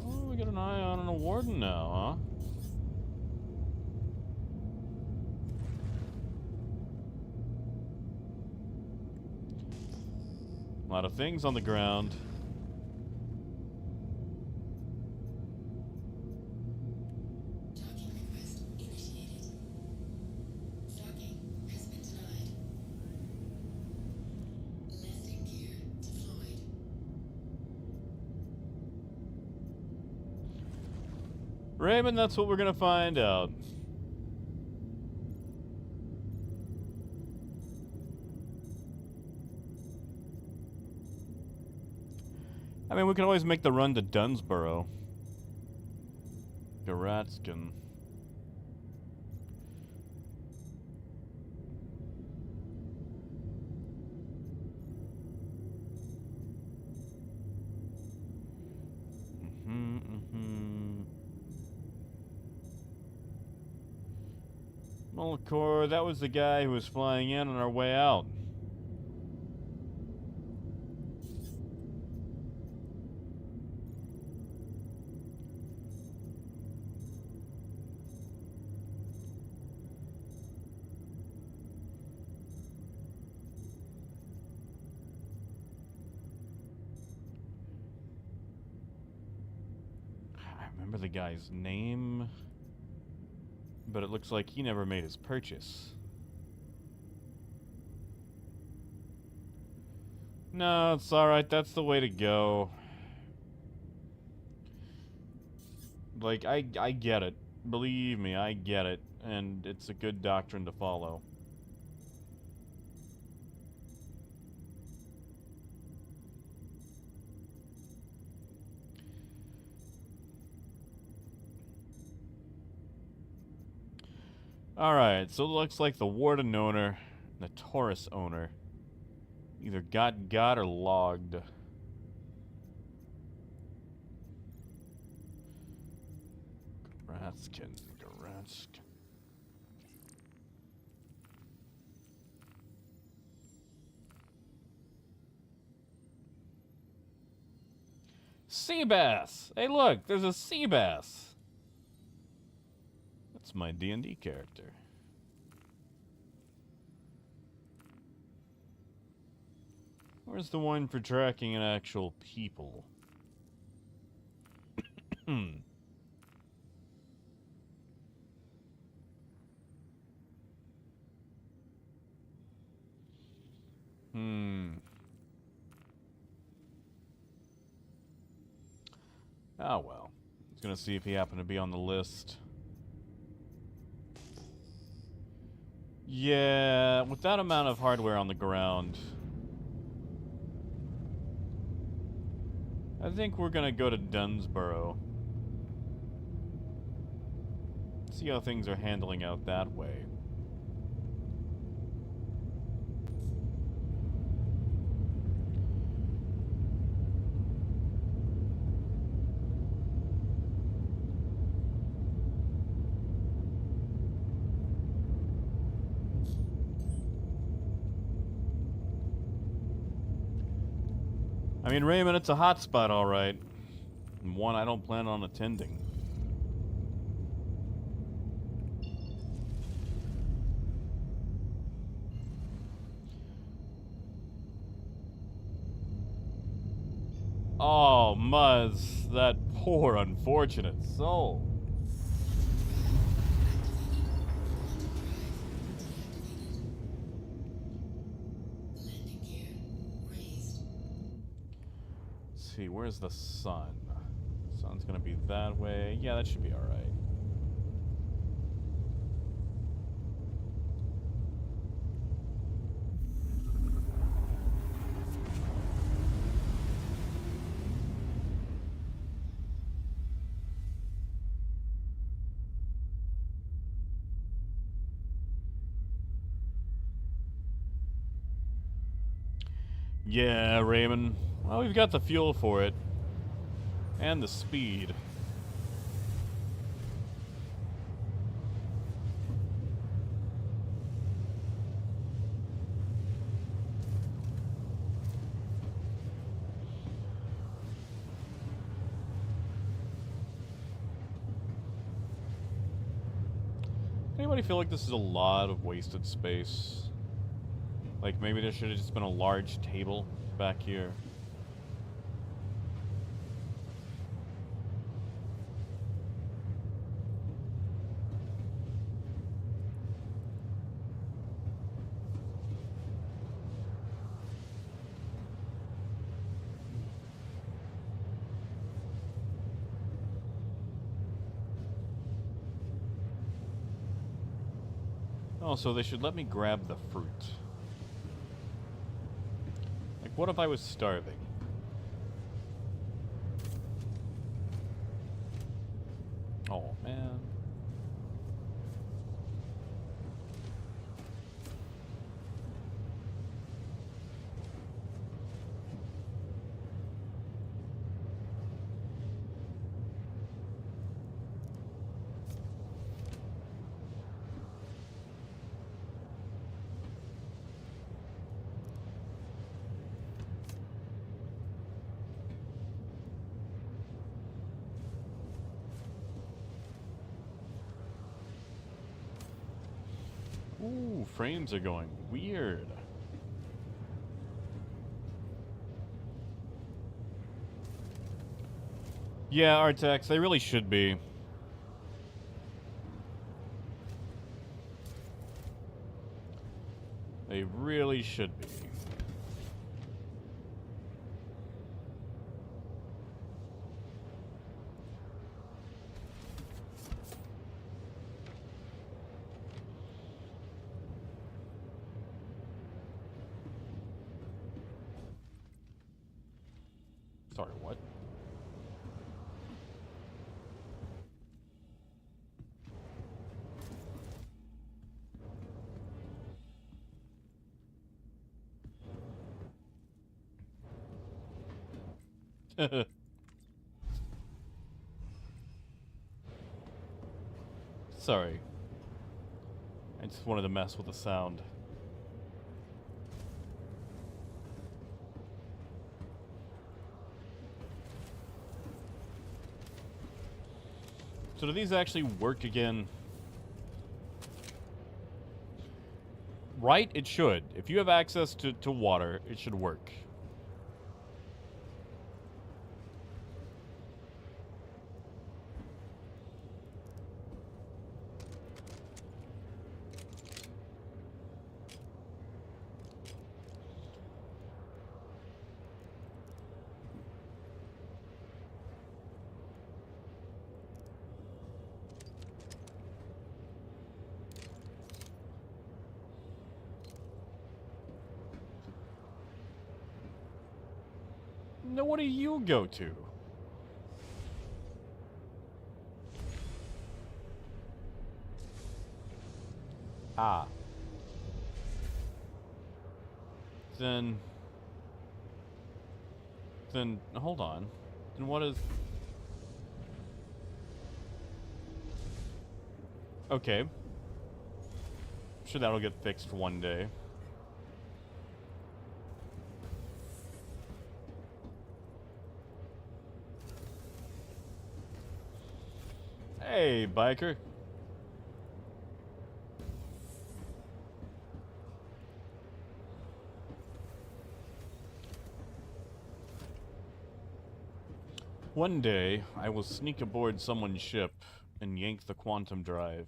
Speaker 1: Oh, we got an eye on a warden now, huh? A lot of things on the ground. Raymond, that's what we're gonna find out. I mean, we can always make the run to Dunsborough. Garatskin. Molokor, that was the guy who was flying in on our way out. I remember the guy's name, but it looks like he never made his purchase. No, it's alright. That's the way to go. Like, I get it. Believe me, I get it. And it's a good doctrine to follow. Alright, so it looks like the Warden owner and the Taurus owner either got or logged. Gratskin. Sea bass! Hey look, there's a sea bass! That's my D&D character. Where's the one for tracking an actual people? Oh well. I was gonna see if he happened to be on the list. Yeah, with that amount of hardware on the ground, I think we're gonna go to Dunsborough. See how things are handling out that way. I mean, Raymond, it's a hot spot, all right. And one I don't plan on attending. Oh, Muzz, that poor unfortunate soul.
Speaker 4: Landing gear raised.
Speaker 1: Let's see, where's the sun? Sun's gonna be that way. Yeah, that should be alright. Yeah, Raymond. Well, we've got the fuel for it. And the speed. Anybody feel like this is a lot of wasted space? Like, maybe there should have just been a large table back here. Also, they should let me grab the fruit. Like, what if I was starving? Oh, man. Ooh, frames are going weird. Yeah, Artex, they really should be. They really should be. Sorry, what? Sorry. I just wanted to mess with the sound. So do these actually work again? Right? It should. If you have access to water, it should work. Now what do you go to? Ah. Then hold on. Then what is... Okay. I'm sure that'll get fixed one day. Hey, biker. One day, I will sneak aboard someone's ship and yank the quantum drive.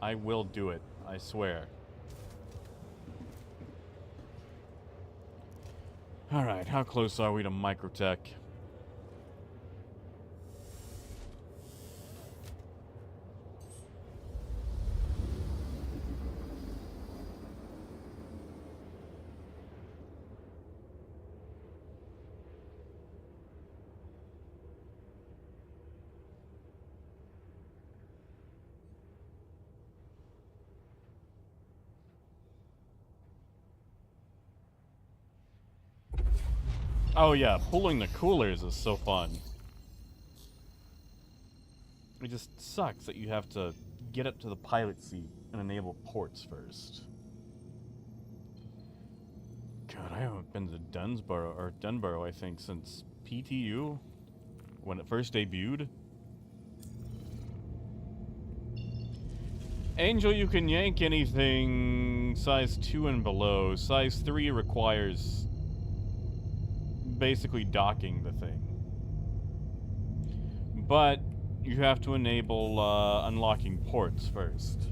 Speaker 1: I will do it, I swear. Alright, how close are we to microtech? Oh yeah, pulling the coolers is so fun. It just sucks that you have to get up to the pilot seat and enable ports first. God, I haven't been to Dunborough, I think, since PTU, when it first debuted. Angel, you can yank anything size 2 and below. Size 3 requires basically docking the thing. But you have to enable unlocking ports first.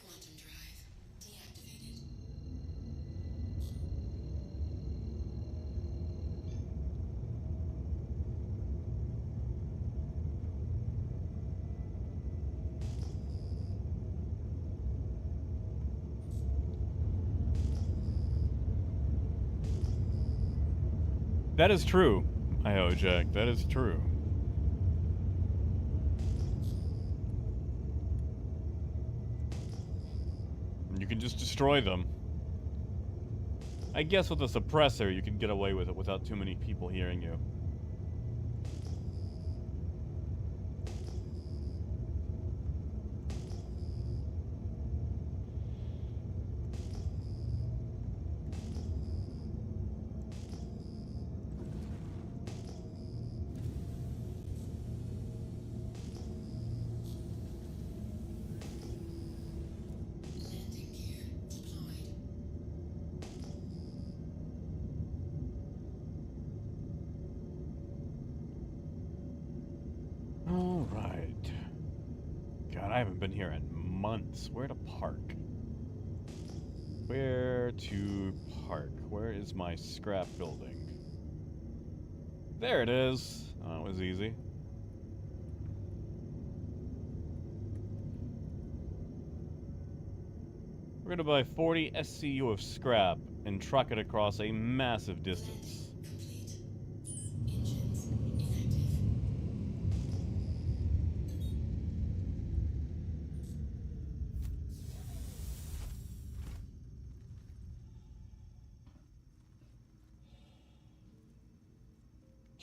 Speaker 4: Quantum drive activated. Quantum drive deactivated.
Speaker 1: That is true, I.O. Jack. That is true. You can just destroy them. I guess with a suppressor, you can get away with it without too many people hearing you.
Speaker 4: Landing gear deployed.
Speaker 1: Right. God, I haven't been here in months. Where to park? Where to park? Where is my scrap building? There it is. Oh, that was easy. We're gonna buy 40 SCU of scrap and truck it across a massive distance.
Speaker 4: Complete. Engines inactive.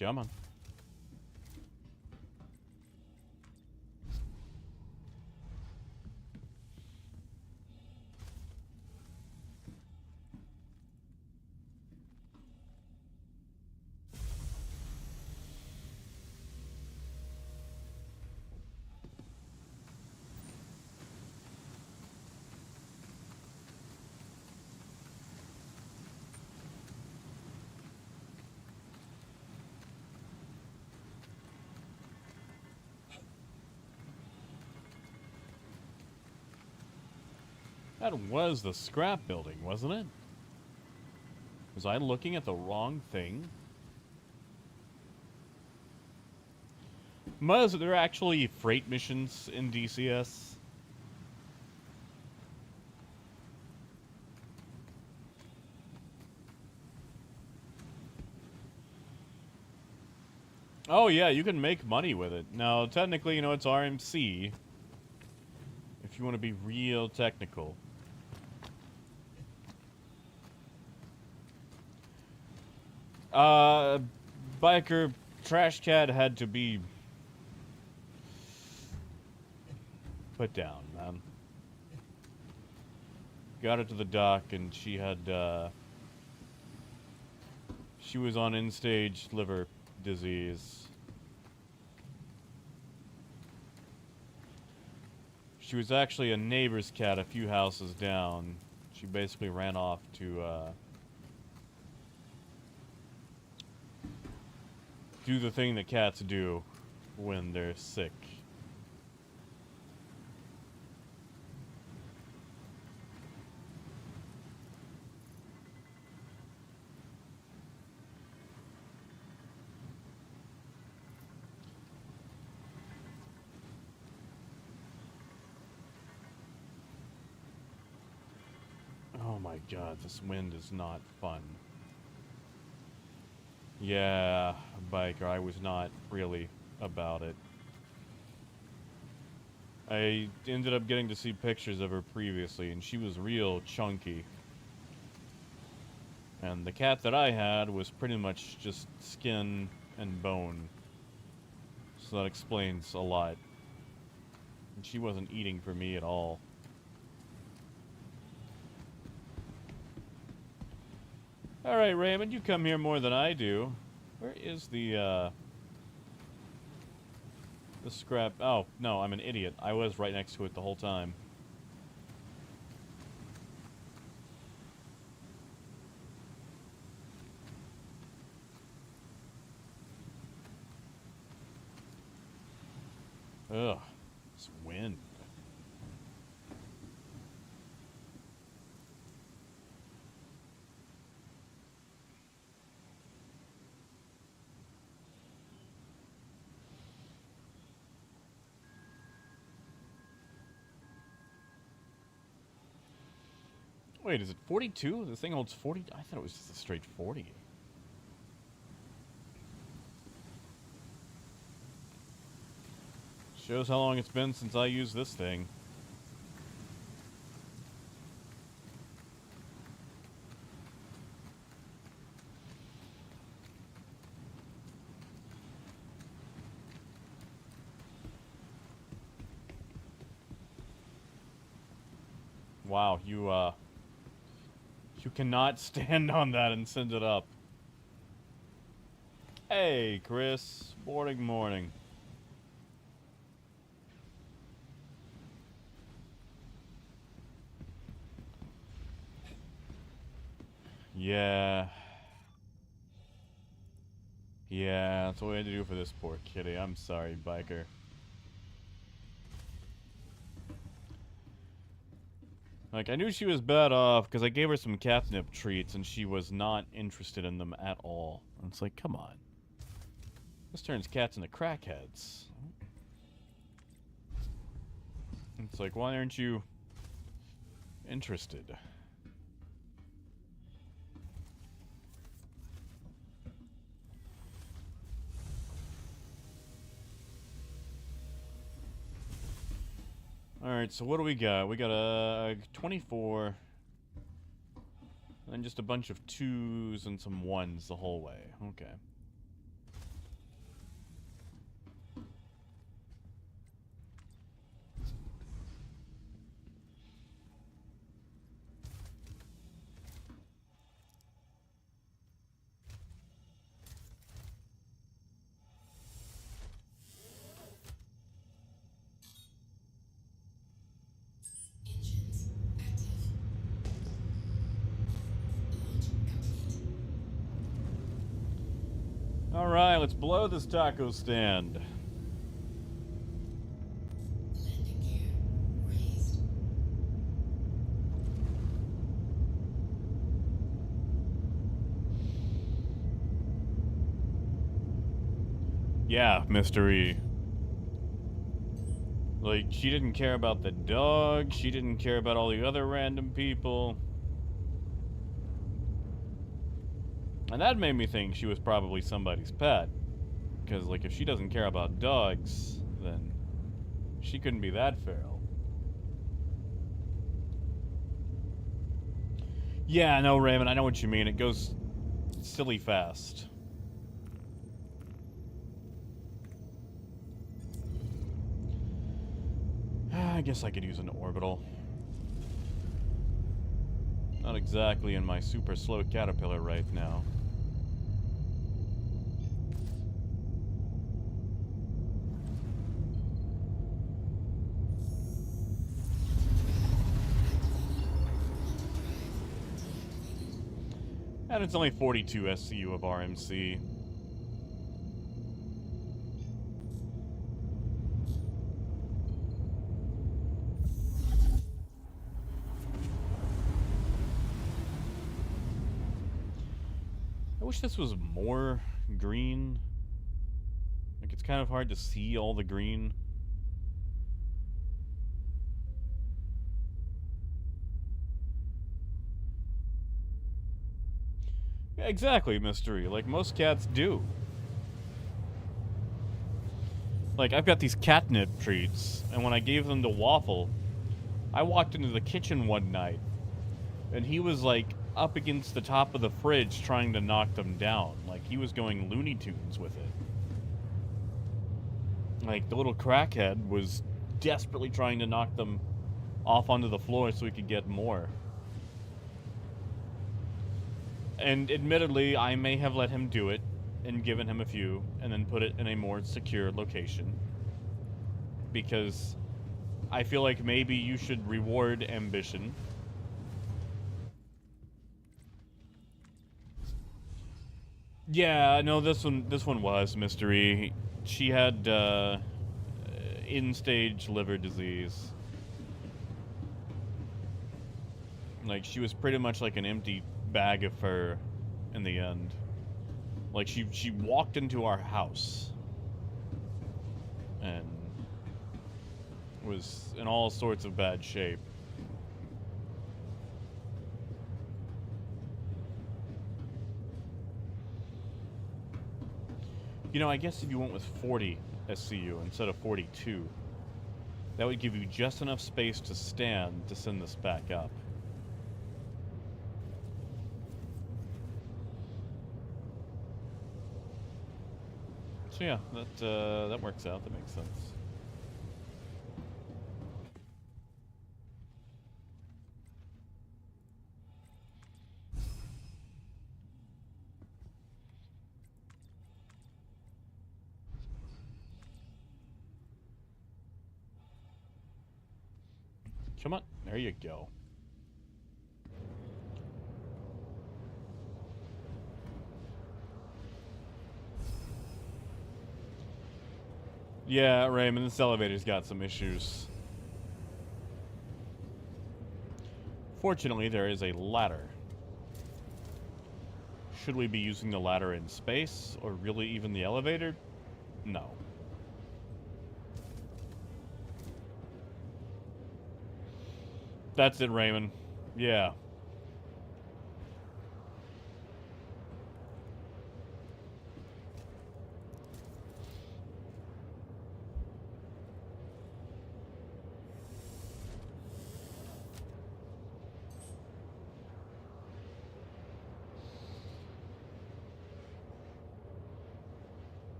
Speaker 1: Come on. That was the scrap building, wasn't it? Was I looking at the wrong thing? Was there actually freight missions in DCS? Oh yeah, you can make money with it. Now, technically, you know, it's RMC. If you want to be real technical. Biker Trash Cat had to be put down, man. Got her to the dock and she had, she was on end-stage liver disease. She was actually a neighbor's cat a few houses down. She basically ran off to, do the thing that cats do when they're sick. Oh my god, this wind is not fun. Yeah, Biker, I was not really about it. I ended up getting to see pictures of her previously, and she was real chunky. And the cat that I had was pretty much just skin and bone. So that explains a lot. And she wasn't eating for me at all. Alright, Raymond, you come here more than I do. Where is the scrap? Oh, no, I'm an idiot. I was right next to it the whole time. Ugh, this wind. Wait, is it 42? This thing holds 40? I thought it was just a straight 40. Shows how long it's been since I used this thing. Wow, you cannot stand on that and send it up. Hey, Chris. Morning. Yeah. Yeah, that's what we had to do for this poor kitty. I'm sorry, Biker. Like, I knew she was bad off because I gave her some catnip treats and she was not interested in them at all. And it's like, come on. This turns cats into crackheads. It's like, why aren't you interested? Alright, so what do we got? We got a 24. And just a bunch of 2s and some 1s the whole way. Okay.
Speaker 4: Engines active. Launch complete.
Speaker 1: Alright, let's blow this taco stand.
Speaker 4: Landing gear raised.
Speaker 1: Yeah, mystery. Like, she didn't care about the dog, she didn't care about all the other random people. And that made me think she was probably somebody's pet. Because, like, if she doesn't care about dogs, then she couldn't be that feral. Yeah, no, Raymond, I know what you mean. It goes silly fast. I guess I could use an orbital. Not exactly in my super slow caterpillar right now. And it's only 42 SCU of RMC. I wish this was more green. Like, it's kind of hard to see all the green. Yeah, exactly, mystery. Like most cats do. Like, I've got these catnip treats, and when I gave them to Waffle, I walked into the kitchen one night, and he was, like, up against the top of the fridge trying to knock them down. Like, he was going Looney Tunes with it. Like, the little crackhead was desperately trying to knock them off onto the floor so he could get more. And admittedly, I may have let him do it and given him a few and then put it in a more secure location. Because I feel like maybe you should reward ambition. Yeah, no, this one was mystery. She had end-stage liver disease. Like, she was pretty much like an empty bag of fur in the end. Like, she walked into our house and was in all sorts of bad shape. You know, I guess if you went with 40 SCU instead of 42, that would give you just enough space to stand to send this back up. So yeah, that works out. That makes sense. Come on, there you go. Yeah, Raymond, this elevator's got some issues. Fortunately, there is a ladder. Should we be using the ladder in space, or really even the elevator? No. That's it, Raymond. Yeah.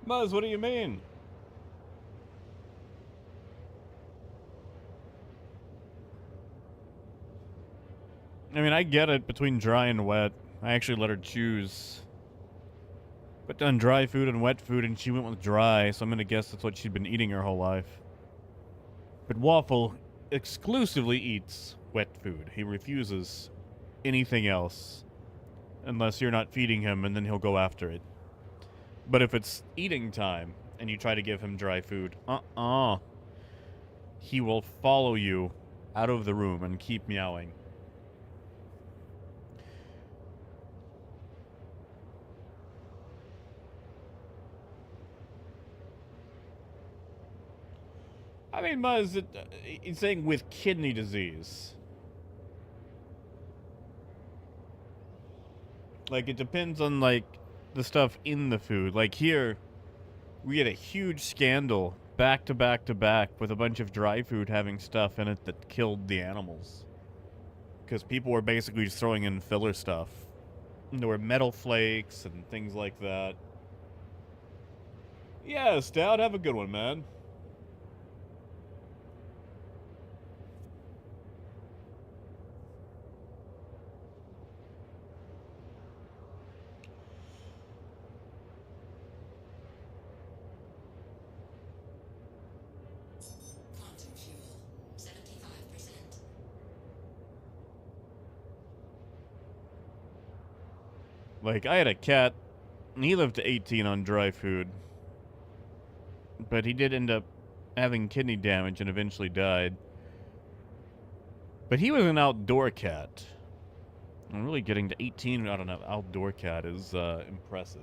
Speaker 1: Muzz, what do you mean? I mean, I get it between dry and wet. I actually let her choose. Put down dry food and wet food, and she went with dry, so I'm gonna guess that's what she'd been eating her whole life. But Waffle exclusively eats wet food. He refuses anything else. Unless you're not feeding him, and then he'll go after it. But if it's eating time, and you try to give him dry food, he will follow you out of the room and keep meowing. I mean, Muzz, he's saying with kidney disease. Like, it depends on, like, the stuff in the food. Like, here, we had a huge scandal back to back to back with a bunch of dry food having stuff in it that killed the animals. Because people were basically just throwing in filler stuff. And there were metal flakes and things like that. Yeah, Stout, have a good one, man.
Speaker 4: Quantum fuel, 75%.
Speaker 1: Like, I had a cat, and he lived to 18 on dry food. But he did end up having kidney damage and eventually died. But he was an outdoor cat. And really getting to 18 out of an outdoor cat is impressive.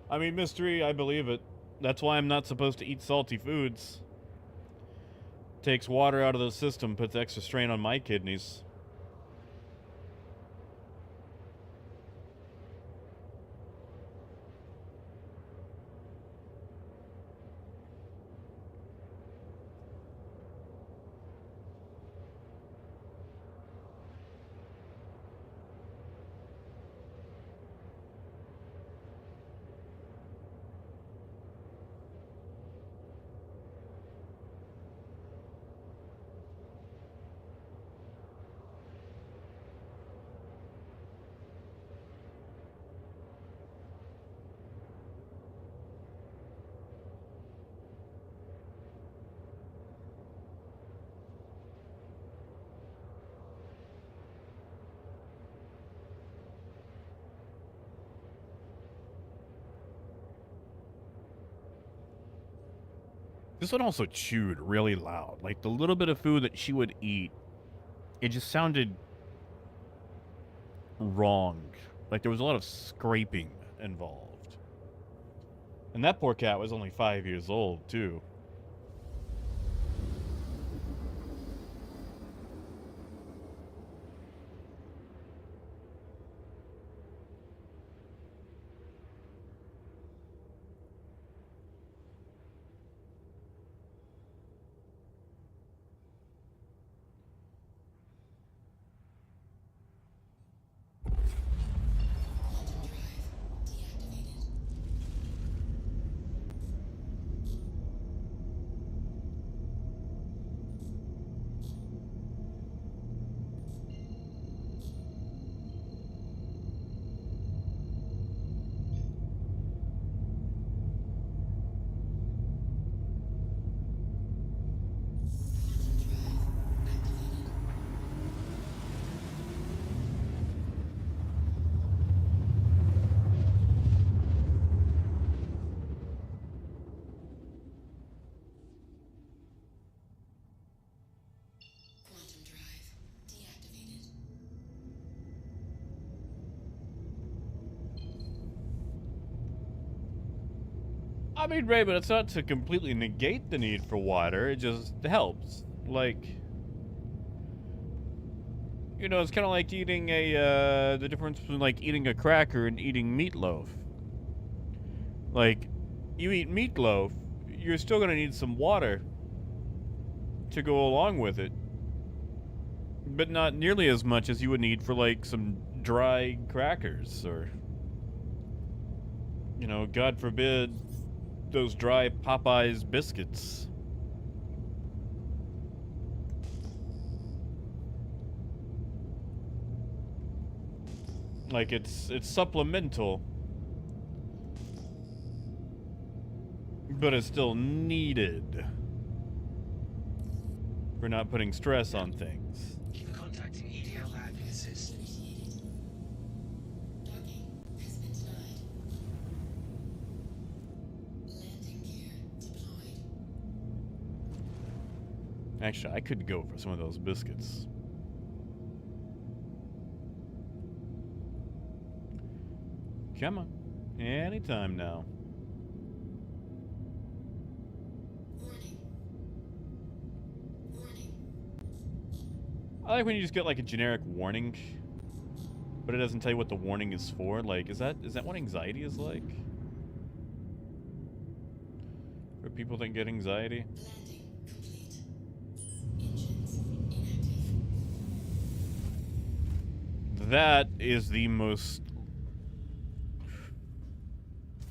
Speaker 1: I mean, Mystery, I believe it. That's why I'm not supposed to eat salty foods. Takes water out of the system, puts extra strain on my kidneys. This one also chewed really loud. Like, the little bit of food that she would eat, it just sounded wrong. Like, there was a lot of scraping involved. And that poor cat was only 5 years old, too.
Speaker 4: Quantum drive deactivated.
Speaker 1: I mean, Ray, but it's not to completely negate the need for water. It just helps. Like, you know, it's kind of like eating the difference between, like, eating a cracker and eating meatloaf. Like, you eat meatloaf, you're still gonna need some water to go along with it. But not nearly as much as you would need for, like, some dry crackers, or, you know, God forbid, those dry Popeyes biscuits. Like, it's supplemental, but it's still needed for not putting stress on things.
Speaker 5: Keep contacting EDL admin assist.
Speaker 4: Initiated. Docking has been denied. Landing gear deployed.
Speaker 1: Actually, I could go for some of those biscuits. Come on. Anytime now.
Speaker 4: Warning. Warning.
Speaker 1: I like when you just get like a generic warning, but it doesn't tell you what the warning is for. Like, is that what anxiety is like? For people that get anxiety?
Speaker 4: Landing complete. Engines inactive.
Speaker 1: That is the most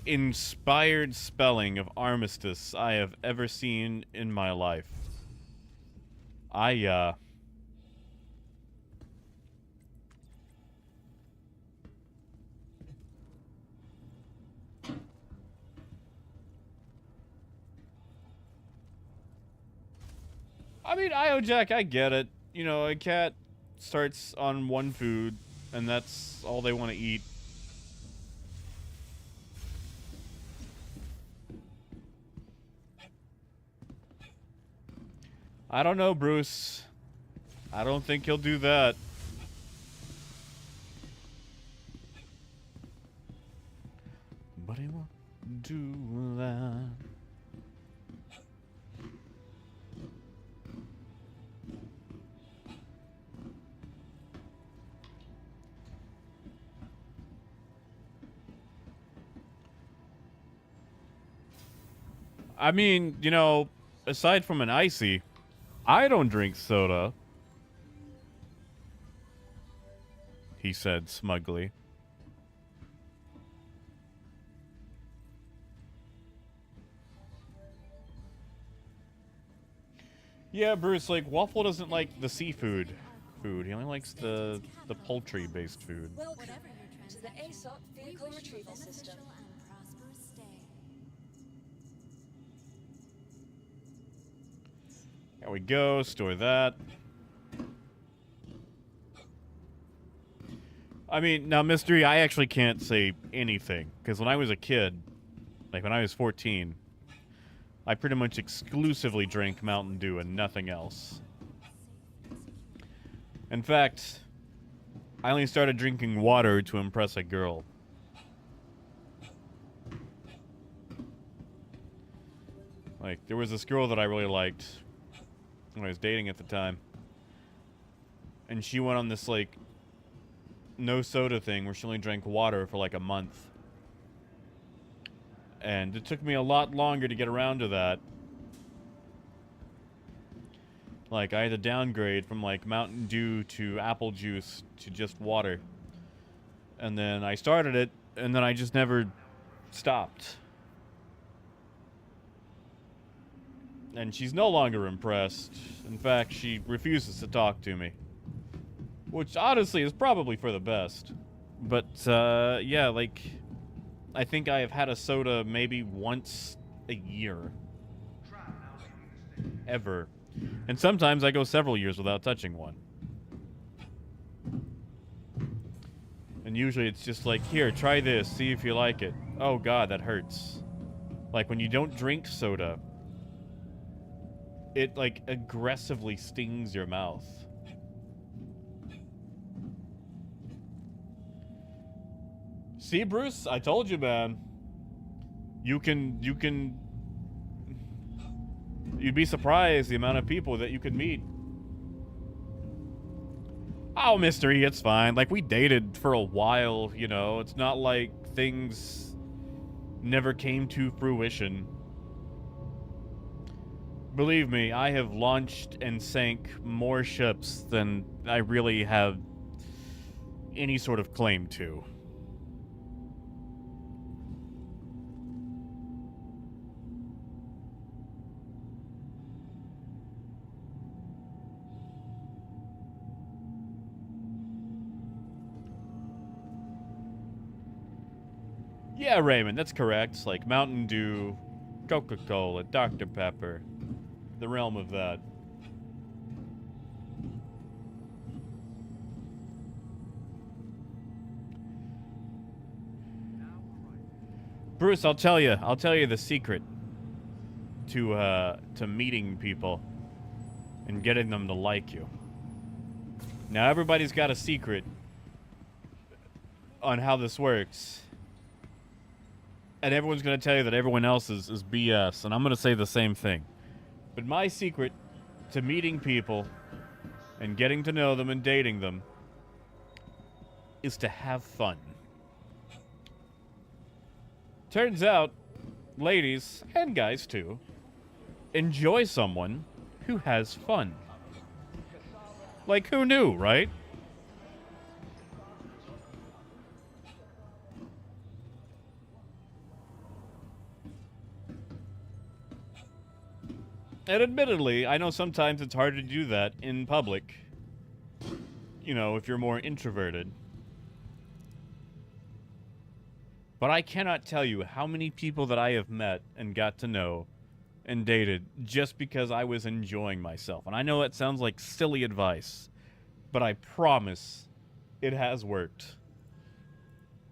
Speaker 1: inspired spelling of armistice I have ever seen in my life. I mean, IO Jack, I get it. You know, a cat starts on one food, and that's all they want to eat. I don't know, Bruce. I don't think he'll do that. But he won't do that. I mean, you know, aside from an icy, I don't drink soda, he said smugly. Yeah, Bruce, like, Waffle doesn't like the seafood food. He only likes the poultry-based food.
Speaker 3: Welcome
Speaker 6: Whatever your
Speaker 3: to the
Speaker 6: transaction,
Speaker 3: ASOP
Speaker 6: we
Speaker 3: vehicle
Speaker 6: wish you a
Speaker 3: retrieval system.
Speaker 6: beneficial and prosperous stay.
Speaker 1: There we go, store that. I mean, now, Mystery, I actually can't say anything, because when I was a kid, like when I was 14, I pretty much exclusively drank Mountain Dew and nothing else. In fact, I only started drinking water to impress a girl. Like, there was this girl that I really liked when I was dating at the time. And she went on this, like, no soda thing where she only drank water for, like, a month. And it took me a lot longer to get around to that. Like, I had to downgrade from, like, Mountain Dew to apple juice to just water. And then I started it, and then I just never stopped. And she's no longer impressed. In fact, she refuses to talk to me. Which, honestly, is probably for the best. But, yeah, like, I think I have had a soda maybe once a year. Ever. And sometimes I go several years without touching one. And usually it's just like, here, try this, see if you like it. Oh god, that hurts. Like, when you don't drink soda, it, like, aggressively stings your mouth. See, Bruce? I told you, man. You'd be surprised the amount of people that you could meet. Oh, Mr. E, it's fine. Like, we dated for a while, you know. It's not like things never came to fruition. Believe me, I have launched and sank more ships than I really have any sort of claim to. Yeah, Raymond, that's correct. Like Mountain Dew, Coca-Cola, Dr. Pepper. The realm of that. Bruce, I'll tell you the secret to meeting people and getting them to like you. Now, everybody's got a secret on how this works. And everyone's going to tell you that everyone else is BS, and I'm going to say the same thing. But my secret to meeting people and getting to know them and dating them is to have fun. Turns out, ladies, and guys too, enjoy someone who has fun. Like, who knew, right? And admittedly, I know sometimes it's hard to do that in public. You know, if you're more introverted. But I cannot tell you how many people that I have met and got to know and dated just because I was enjoying myself. And I know that sounds like silly advice, but I promise it has worked.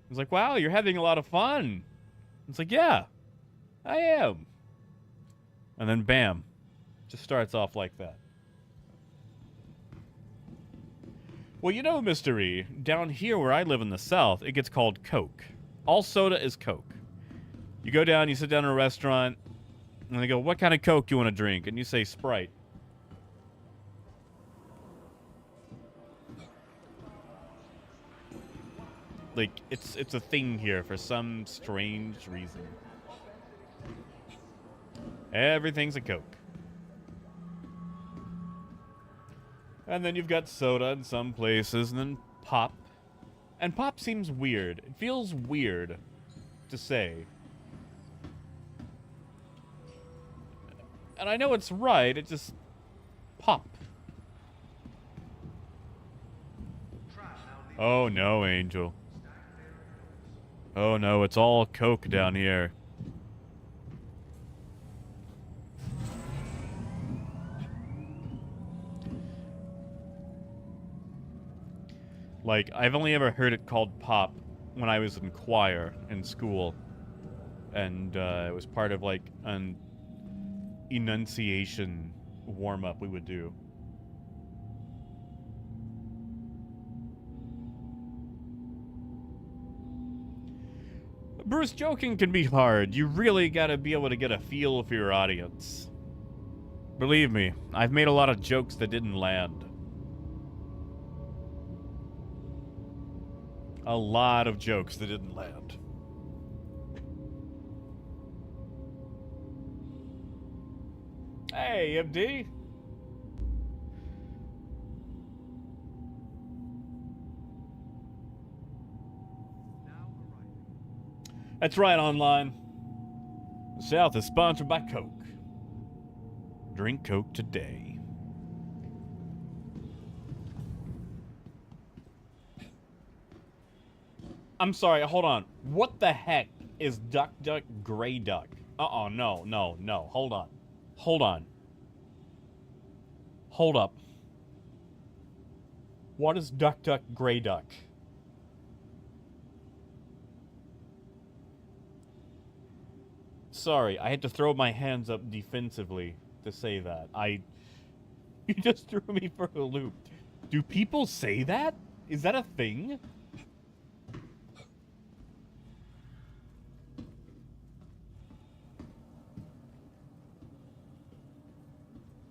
Speaker 1: It's like, wow, you're having a lot of fun. It's like, yeah, I am. And then bam. Just starts off like that. Well, you know, Mr. E, down here where I live in the South, it gets called Coke. All soda is Coke. You go down, you sit down in a restaurant, and they go, what kind of Coke do you want to drink? And you say Sprite. Like, it's a thing here for some strange reason. Everything's a Coke. And then you've got soda in some places, and then pop. And pop seems weird. It feels weird to say. And I know it's right, it just... pop. Oh no, Angel. Oh no, it's all Coke down here. Like, I've only ever heard it called pop when I was in choir in school. And it was part of, like, an enunciation warm-up we would do. Bruce, joking can be hard. You really gotta be able to get a feel for your audience. Believe me, I've made a lot of jokes that didn't land. A lot of jokes that didn't land. Hey, MD.
Speaker 2: Now arriving.
Speaker 1: That's right, online. The South is sponsored by Coke. Drink Coke today. I'm sorry, hold on. What the heck is Duck Duck Gray Duck? No. Hold on. Hold up. What is Duck Duck Gray Duck? Sorry, I had to throw my hands up defensively to say that. You just threw me for a loop. Do people say that? Is that a thing?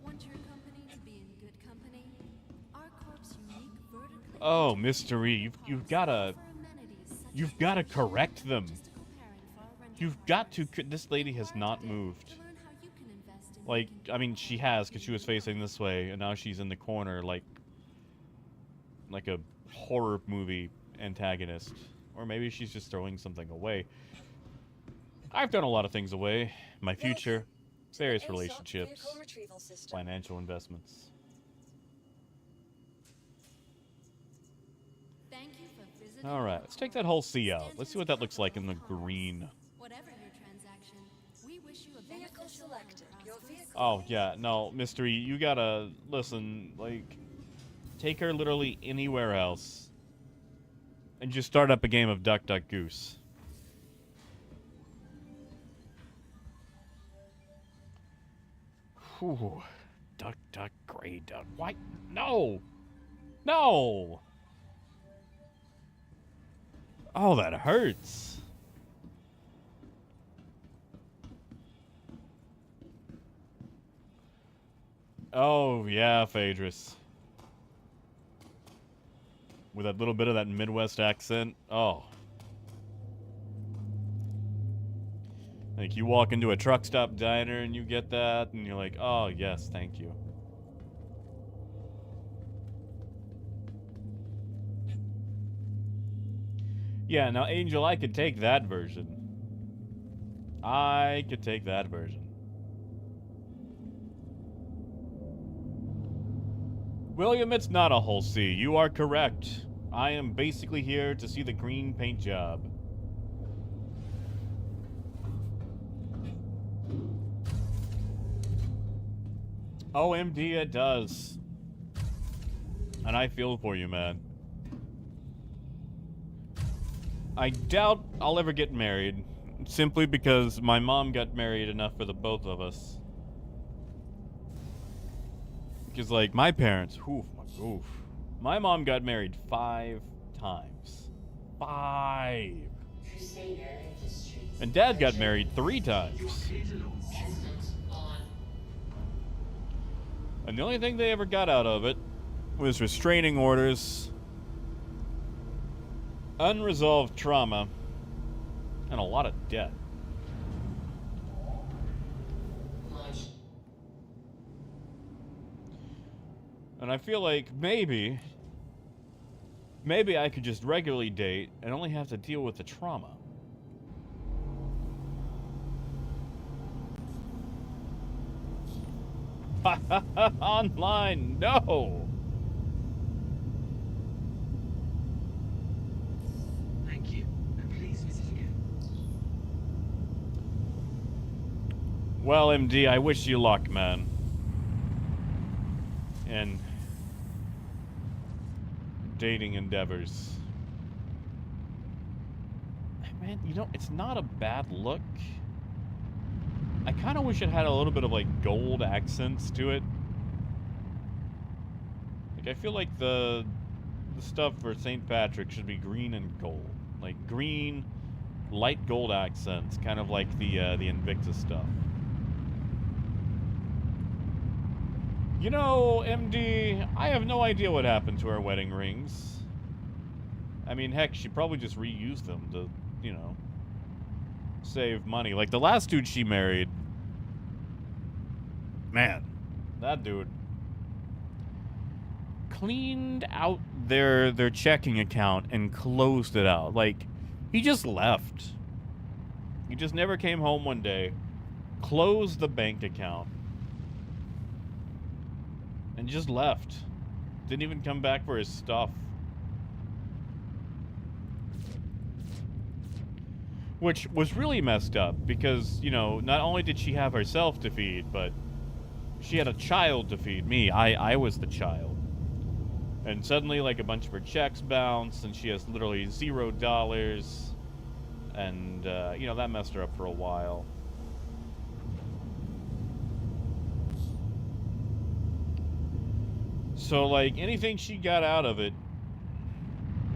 Speaker 6: Want your company to be in good company? Our corp's unique vertically
Speaker 1: Oh, Mystery, you've gotta correct them. You've got to. This lady has not moved. Like, I mean, she has, because she was facing this way, and now she's in the corner, like a horror movie antagonist. Or maybe she's just throwing something away. I've done a lot of things away. My future, various relationships, financial investments.
Speaker 6: Thank you for visiting.
Speaker 1: Alright, let's take that whole C out. Let's see what that looks like in the green.
Speaker 6: Whatever your transaction, we wish you a
Speaker 3: Vehicle
Speaker 6: beneficial
Speaker 3: selected.
Speaker 6: and
Speaker 3: Your
Speaker 6: prosperous
Speaker 3: vehicle.
Speaker 1: Oh, yeah, no, Mystery, you gotta, listen, like, take her literally anywhere else. And just start up a game of Duck, Duck, Goose. Whew. Duck, Duck, Gray Duck. Why? No! No! Oh, that hurts. Oh, yeah, Phaedrus. With that little bit of that Midwest accent. Oh. Like, you walk into a truck stop diner and you get that, and you're like, oh, yes, thank you. Yeah, now, Angel, I could take that version. I could take that version. William, it's not a whole C. You are correct. I am basically here to see the green paint job. OMD, it does. And I feel for you, man. I doubt I'll ever get married. Simply because my mom got married enough for the both of us. Because, like, my parents, oof. My mom got married 5 times. 5. And Dad got married 3 times. And the only thing they ever got out of it was restraining orders, unresolved trauma, and a lot of debt. And I feel like maybe I could just regularly date and only have to deal with the trauma. Online, no!
Speaker 5: Thank you, and please visit again.
Speaker 1: Well, MD, I wish you luck, man. And dating endeavors. Man, you know, it's not a bad look. I kind of wish it had a little bit of, like, gold accents to it. Like, I feel like the stuff for St. Patrick should be green and gold. Like, green light gold accents, kind of like the Invictus stuff. You know, MD, I have no idea what happened to our wedding rings. I mean, heck, she probably just reused them to, you know, save money. Like the last dude she married, man, that dude cleaned out their checking account and closed it out. Like, he just left. He just never came home one day, closed the bank account, and just left. Didn't even come back for his stuff. Which was really messed up because, you know, not only did she have herself to feed, but she had a child to feed. Me, I was the child. And suddenly, like, a bunch of her checks bounce, and she has literally $0. And, you know, that messed her up for a while. So, like, anything she got out of it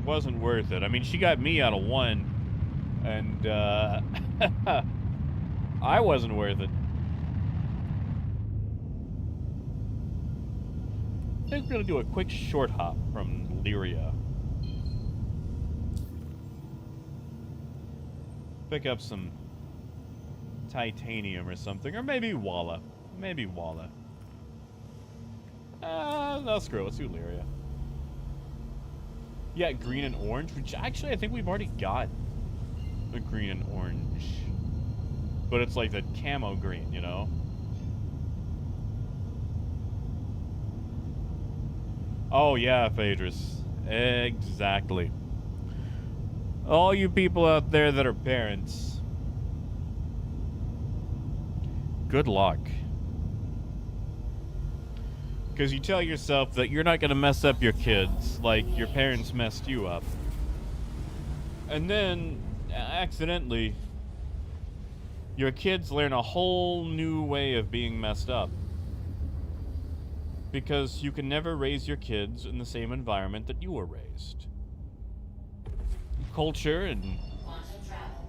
Speaker 1: wasn't worth it. I mean, she got me out of one, and, I wasn't worth it. I think we're gonna do a quick short hop from Lyria. Pick up some titanium or something, or maybe Walla. Maybe Walla. No, screw it. Let's do Lyria. Yeah, green and orange, which actually I think we've already got the green and orange. But it's like the camo green, you know? Oh, yeah, Phaedrus. Exactly. All you people out there that are parents, good luck. Because you tell yourself that you're not going to mess up your kids like your parents messed you up. And then, accidentally, your kids learn a whole new way of being messed up. Because you can never raise your kids in the same environment that you were raised. Culture and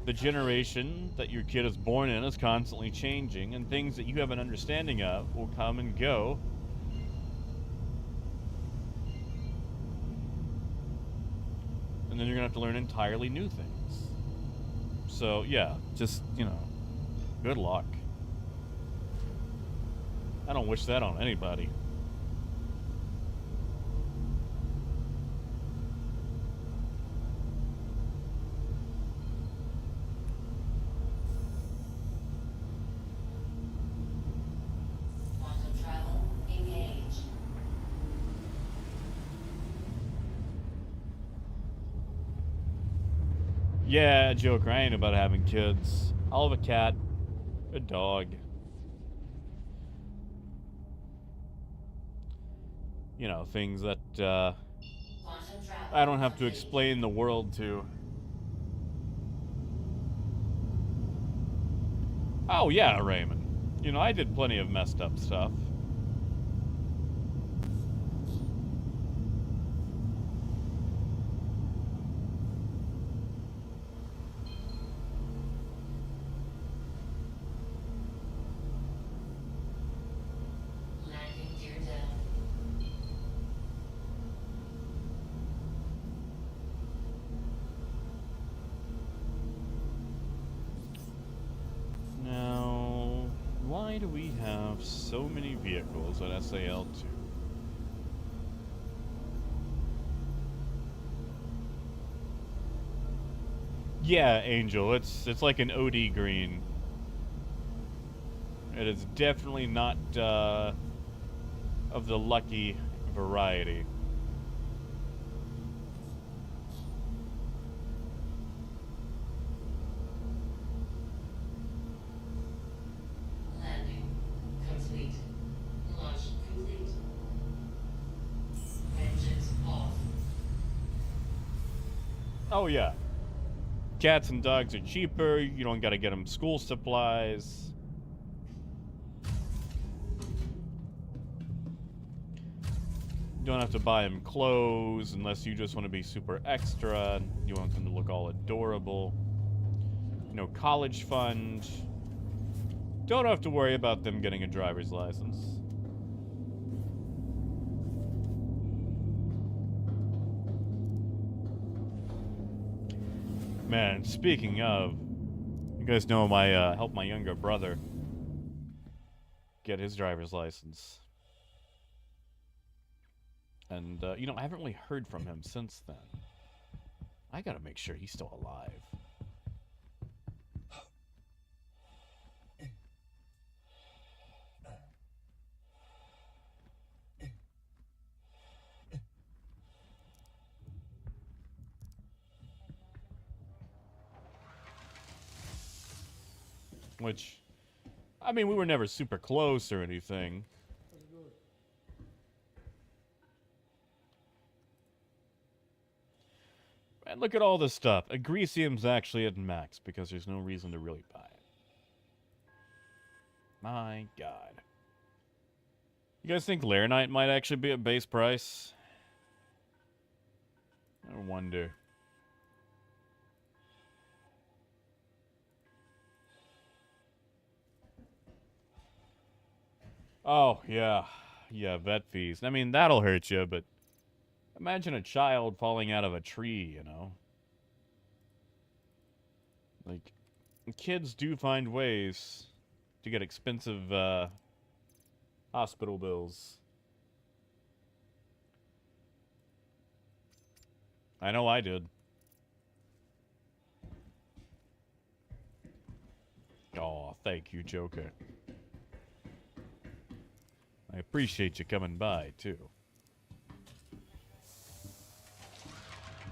Speaker 1: the generation that your kid is born in is constantly changing, and things that you have an understanding of will come and go. And then you're gonna have to learn entirely new things. So, yeah, just, you know, good luck. I don't wish that on anybody. Yeah, Joker, I ain't about having kids. I'll have a cat, a dog. You know, things that, I don't have to explain the world to. Oh, yeah, Raymond. You know, I did plenty of messed up stuff. Why do we have so many vehicles at SAL2? Yeah, Angel, it's like an OD green. It is definitely not of the lucky variety. Oh, yeah. Cats and dogs are cheaper. You don't gotta get them school supplies. You don't have to buy them clothes unless you just want to be super extra. You want them to look all adorable. no college fund. Don't have to worry about them getting a driver's license. Man, speaking of, you guys know my helped my younger brother get his driver's license. And you know, I haven't really heard from him since then. I gotta make sure he's still alive. Which, I mean, we were never super close or anything. And look at all this stuff. Agresium's actually at max because there's no reason to really buy it. My god. You guys think Laranite might actually be at base price? I wonder. Oh, yeah. Yeah, vet fees. I mean, that'll hurt you, but imagine a child falling out of a tree, you know? Like, kids do find ways to get expensive, hospital bills. I know I did. Oh, thank you, Joker. I appreciate you coming by, too.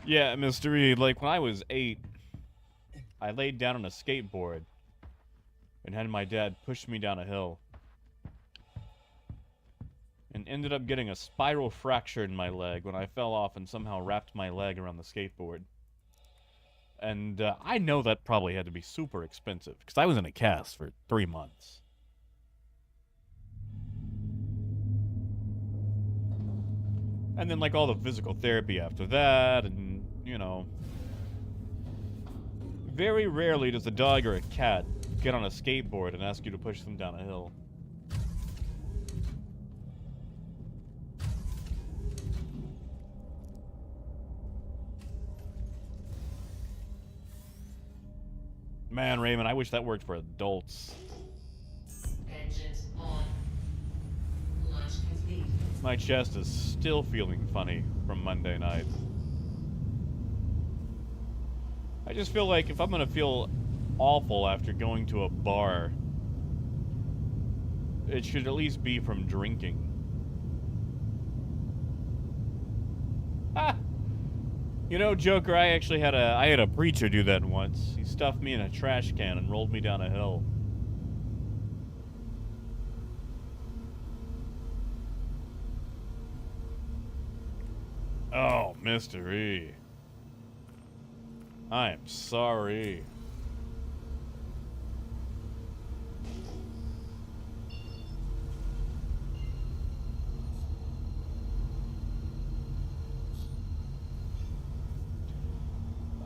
Speaker 1: Yeah, Mr. Reed, like, when I was 8, I laid down on a skateboard and had my dad push me down a hill. And ended up getting a spiral fracture in my leg when I fell off and somehow wrapped my leg around the skateboard. And I know that probably had to be super expensive, because I was in a cast for 3 months. And then, like, all the physical therapy after that, and, you know. Very rarely does a dog or a cat get on a skateboard and ask you to push them down a hill. Man, Raymond, I wish that worked for adults.
Speaker 4: Engines on. Launch complete.
Speaker 1: My chest is still feeling funny from Monday night. I just feel like if I'm gonna feel awful after going to a bar, it should at least be from drinking. Ah! You know, Joker, I actually had a preacher do that once. He stuffed me in a trash can and rolled me down a hill. Oh, Mr. E. I am sorry.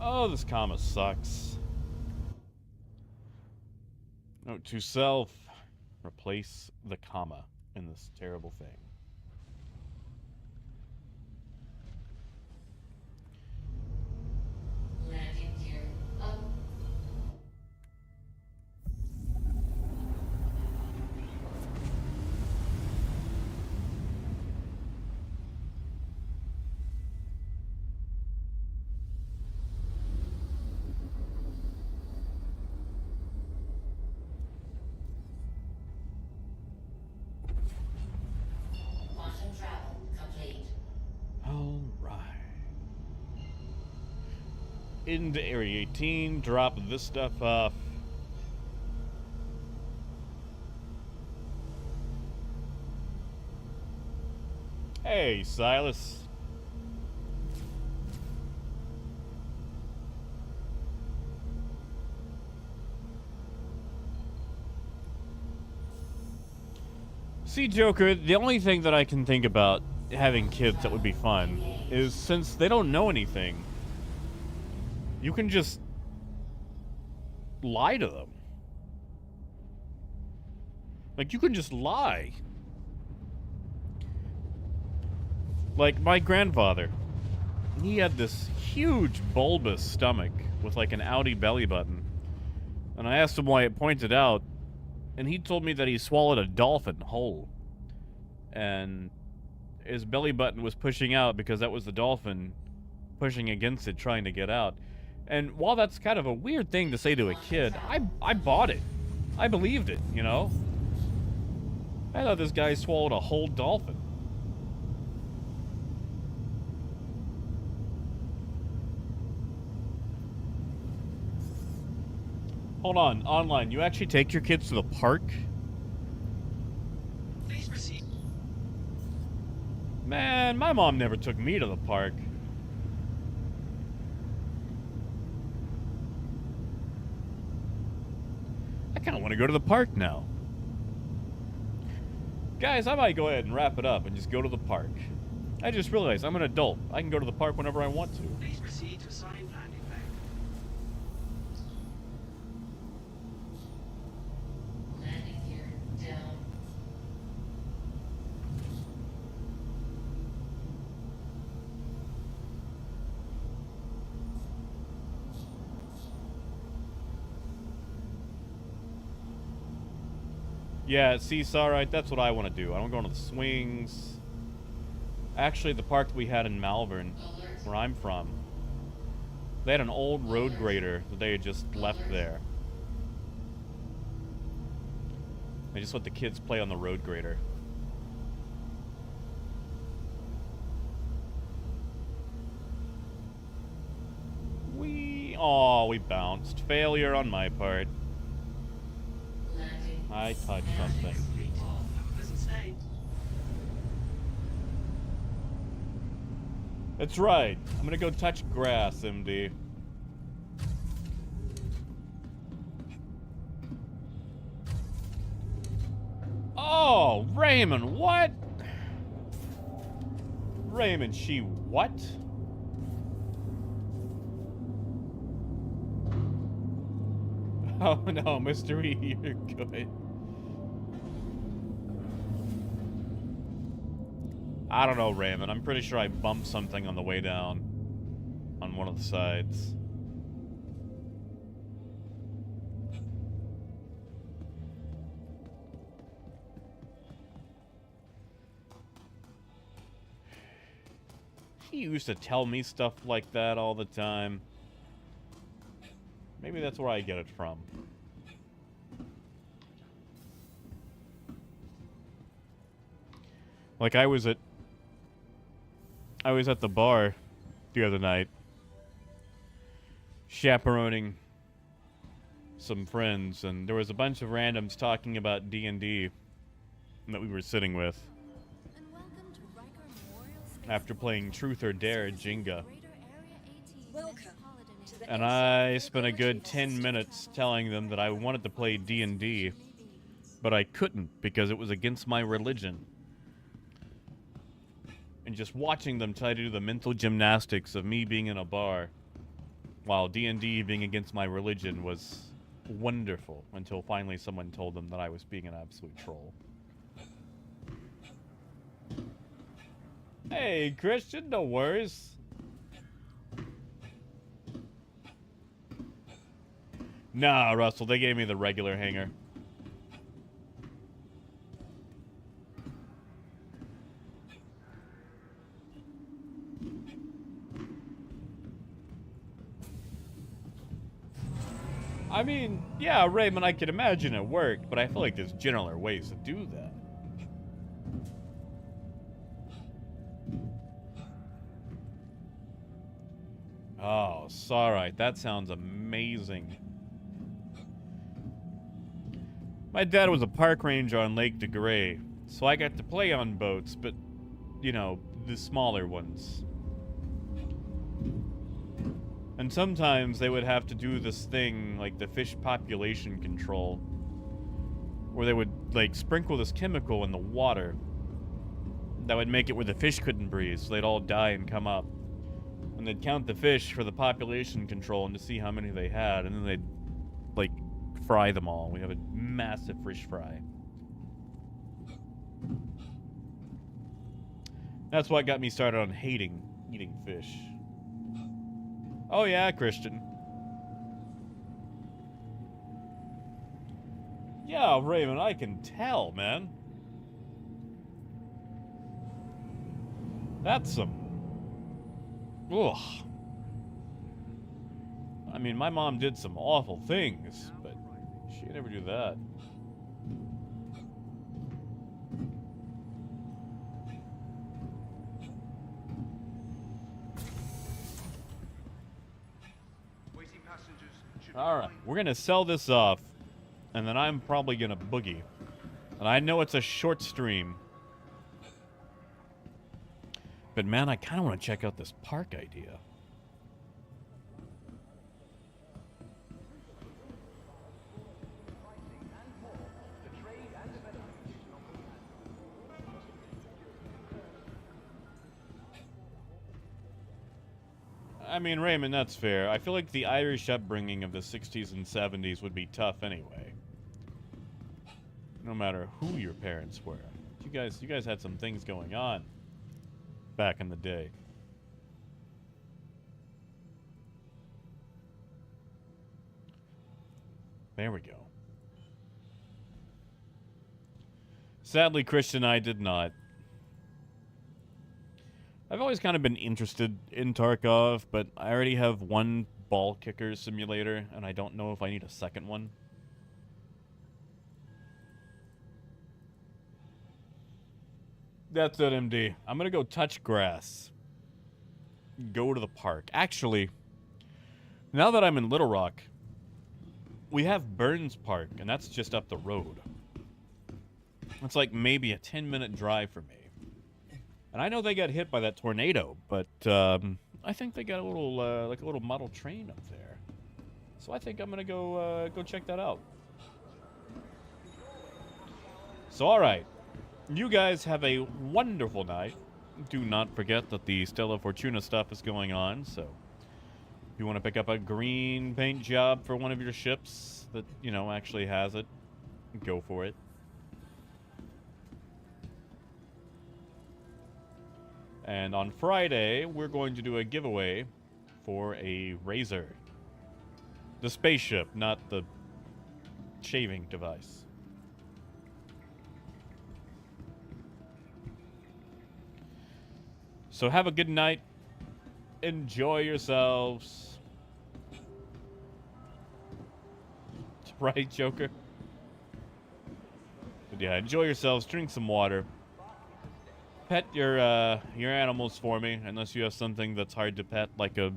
Speaker 1: Oh, this comma sucks. Note to self, replace the comma in this terrible thing.
Speaker 4: Landing gear up. Quantum travel complete.
Speaker 1: All right. Into Area 18, drop this stuff off. Hey, Silas. See, Joker, the only thing that I can think about having kids that would be fun is since they don't know anything, you can just lie to them. Like, you can just lie. Like, my grandfather, he had this huge bulbous stomach with like an outie belly button. And I asked him why it pointed out, and he told me that he swallowed a dolphin whole. And his belly button was pushing out because that was the dolphin pushing against it, trying to get out. And while that's kind of a weird thing to say to a kid, I bought it. I believed it, you know? I thought this guy swallowed a whole dolphin. Hold on, online, you actually take your kids to the park?
Speaker 5: Please proceed.
Speaker 1: Man, my mom never took me to the park. I kind of want to go to the park now. Guys, I might go ahead and wrap it up and just go to the park. I just realized I'm an adult. I can go to the park whenever I want to.
Speaker 5: Please proceed to assigned landing pad.
Speaker 4: Landing gear down.
Speaker 1: Yeah, seesaw, right? That's what I want to do. I don't go on the swings. Actually, the park that we had in Malvern, where I'm from, they had an old road grader that they had just left there. They just let the kids play on the road grader. We bounced. Failure on my part.
Speaker 4: Landing.
Speaker 1: I touched something.
Speaker 5: Complete. Have a pleasant stay.
Speaker 1: That's right. I'm gonna go touch grass, MD. Oh, Raymond, what? Raymond, she what? Oh no, Mr. E, you're good. I don't know, Raymond. I'm pretty sure I bumped something on the way down on one of the sides. He used to tell me stuff like that all the time. Maybe that's where I get it from. Like I was at the bar the other night, chaperoning some friends, and there was a bunch of randoms talking about D&D that we were sitting with
Speaker 6: And welcome to Riker Memorial Space
Speaker 1: after playing Truth or Dare Jenga.
Speaker 6: Greater Area 18
Speaker 3: Welcome
Speaker 6: Metropolitan
Speaker 3: to the
Speaker 1: And I spent a good 10 minutes telling them that I wanted to play D&D, but I couldn't because it was against my religion. And just watching them try to do the mental gymnastics of me being in a bar while D&D being against my religion was wonderful until finally someone told them that I was being an absolute troll. Hey, Christian, no worries. Nah, Russell, they gave me the regular hanger. I mean, yeah, Raymond, I can imagine it worked, but I feel like there's gentler ways to do that. Oh, sorry. That sounds amazing. My dad was a park ranger on Lake DeGray, so I got to play on boats, but, you know, the smaller ones. And sometimes they would have to do this thing, like the fish population control, where they would, like, sprinkle this chemical in the water that would make it where the fish couldn't breathe, so they'd all die and come up. And they'd count the fish for the population control and to see how many they had, and then they'd like, fry them all. We have a massive fish fry. That's what got me started on hating eating fish. Oh yeah, Christian. Yeah, Raymond, I can tell, man. That's some... Ugh. I mean, my mom did some awful things, but she'd never do that.
Speaker 2: Waiting passengers should be
Speaker 1: Alright,
Speaker 2: fine.
Speaker 1: we're gonna sell this off, and then I'm probably gonna boogie. And I know it's a short stream. But man, I kinda wanna check out this park idea. I mean, Raymond, that's fair. I feel like the Irish upbringing of the 60s and 70s would be tough anyway. No matter who your parents were. You guys had some things going on back in the day. There we go. Sadly, Christian and I did not. I've always kind of been interested in Tarkov, but I already have one ball kicker simulator, and I don't know if I need a second one. That's it, MD. I'm gonna go touch grass. Go to the park. Actually, now that I'm in Little Rock, we have Burns Park, and that's just up the road. It's like maybe a 10-minute drive for me. And I know they got hit by that tornado, but I think they got a little, like a little model train up there. So I think I'm gonna go check that out. So all right, you guys have a wonderful night. Do not forget that the Stella Fortuna stuff is going on. So if you want to pick up a green paint job for one of your ships that actually has it, go for it. And on Friday, we're going to do a giveaway for a razor. The spaceship, not the shaving device. So have a good night. Enjoy yourselves. Right, Joker? But yeah, enjoy yourselves. Drink some water. Pet your animals for me, unless you have something that's hard to pet, like a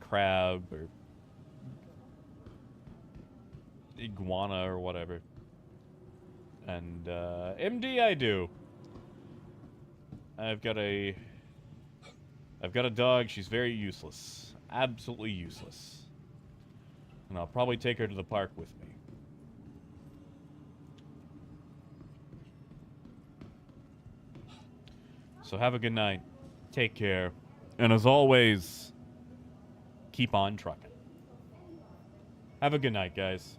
Speaker 1: crab or iguana or whatever. And MD, I do. I've got a dog. She's very useless, absolutely useless, and I'll probably take her to the park with me. So have a good night. Take care. And as always, keep on trucking. Have a good night, guys.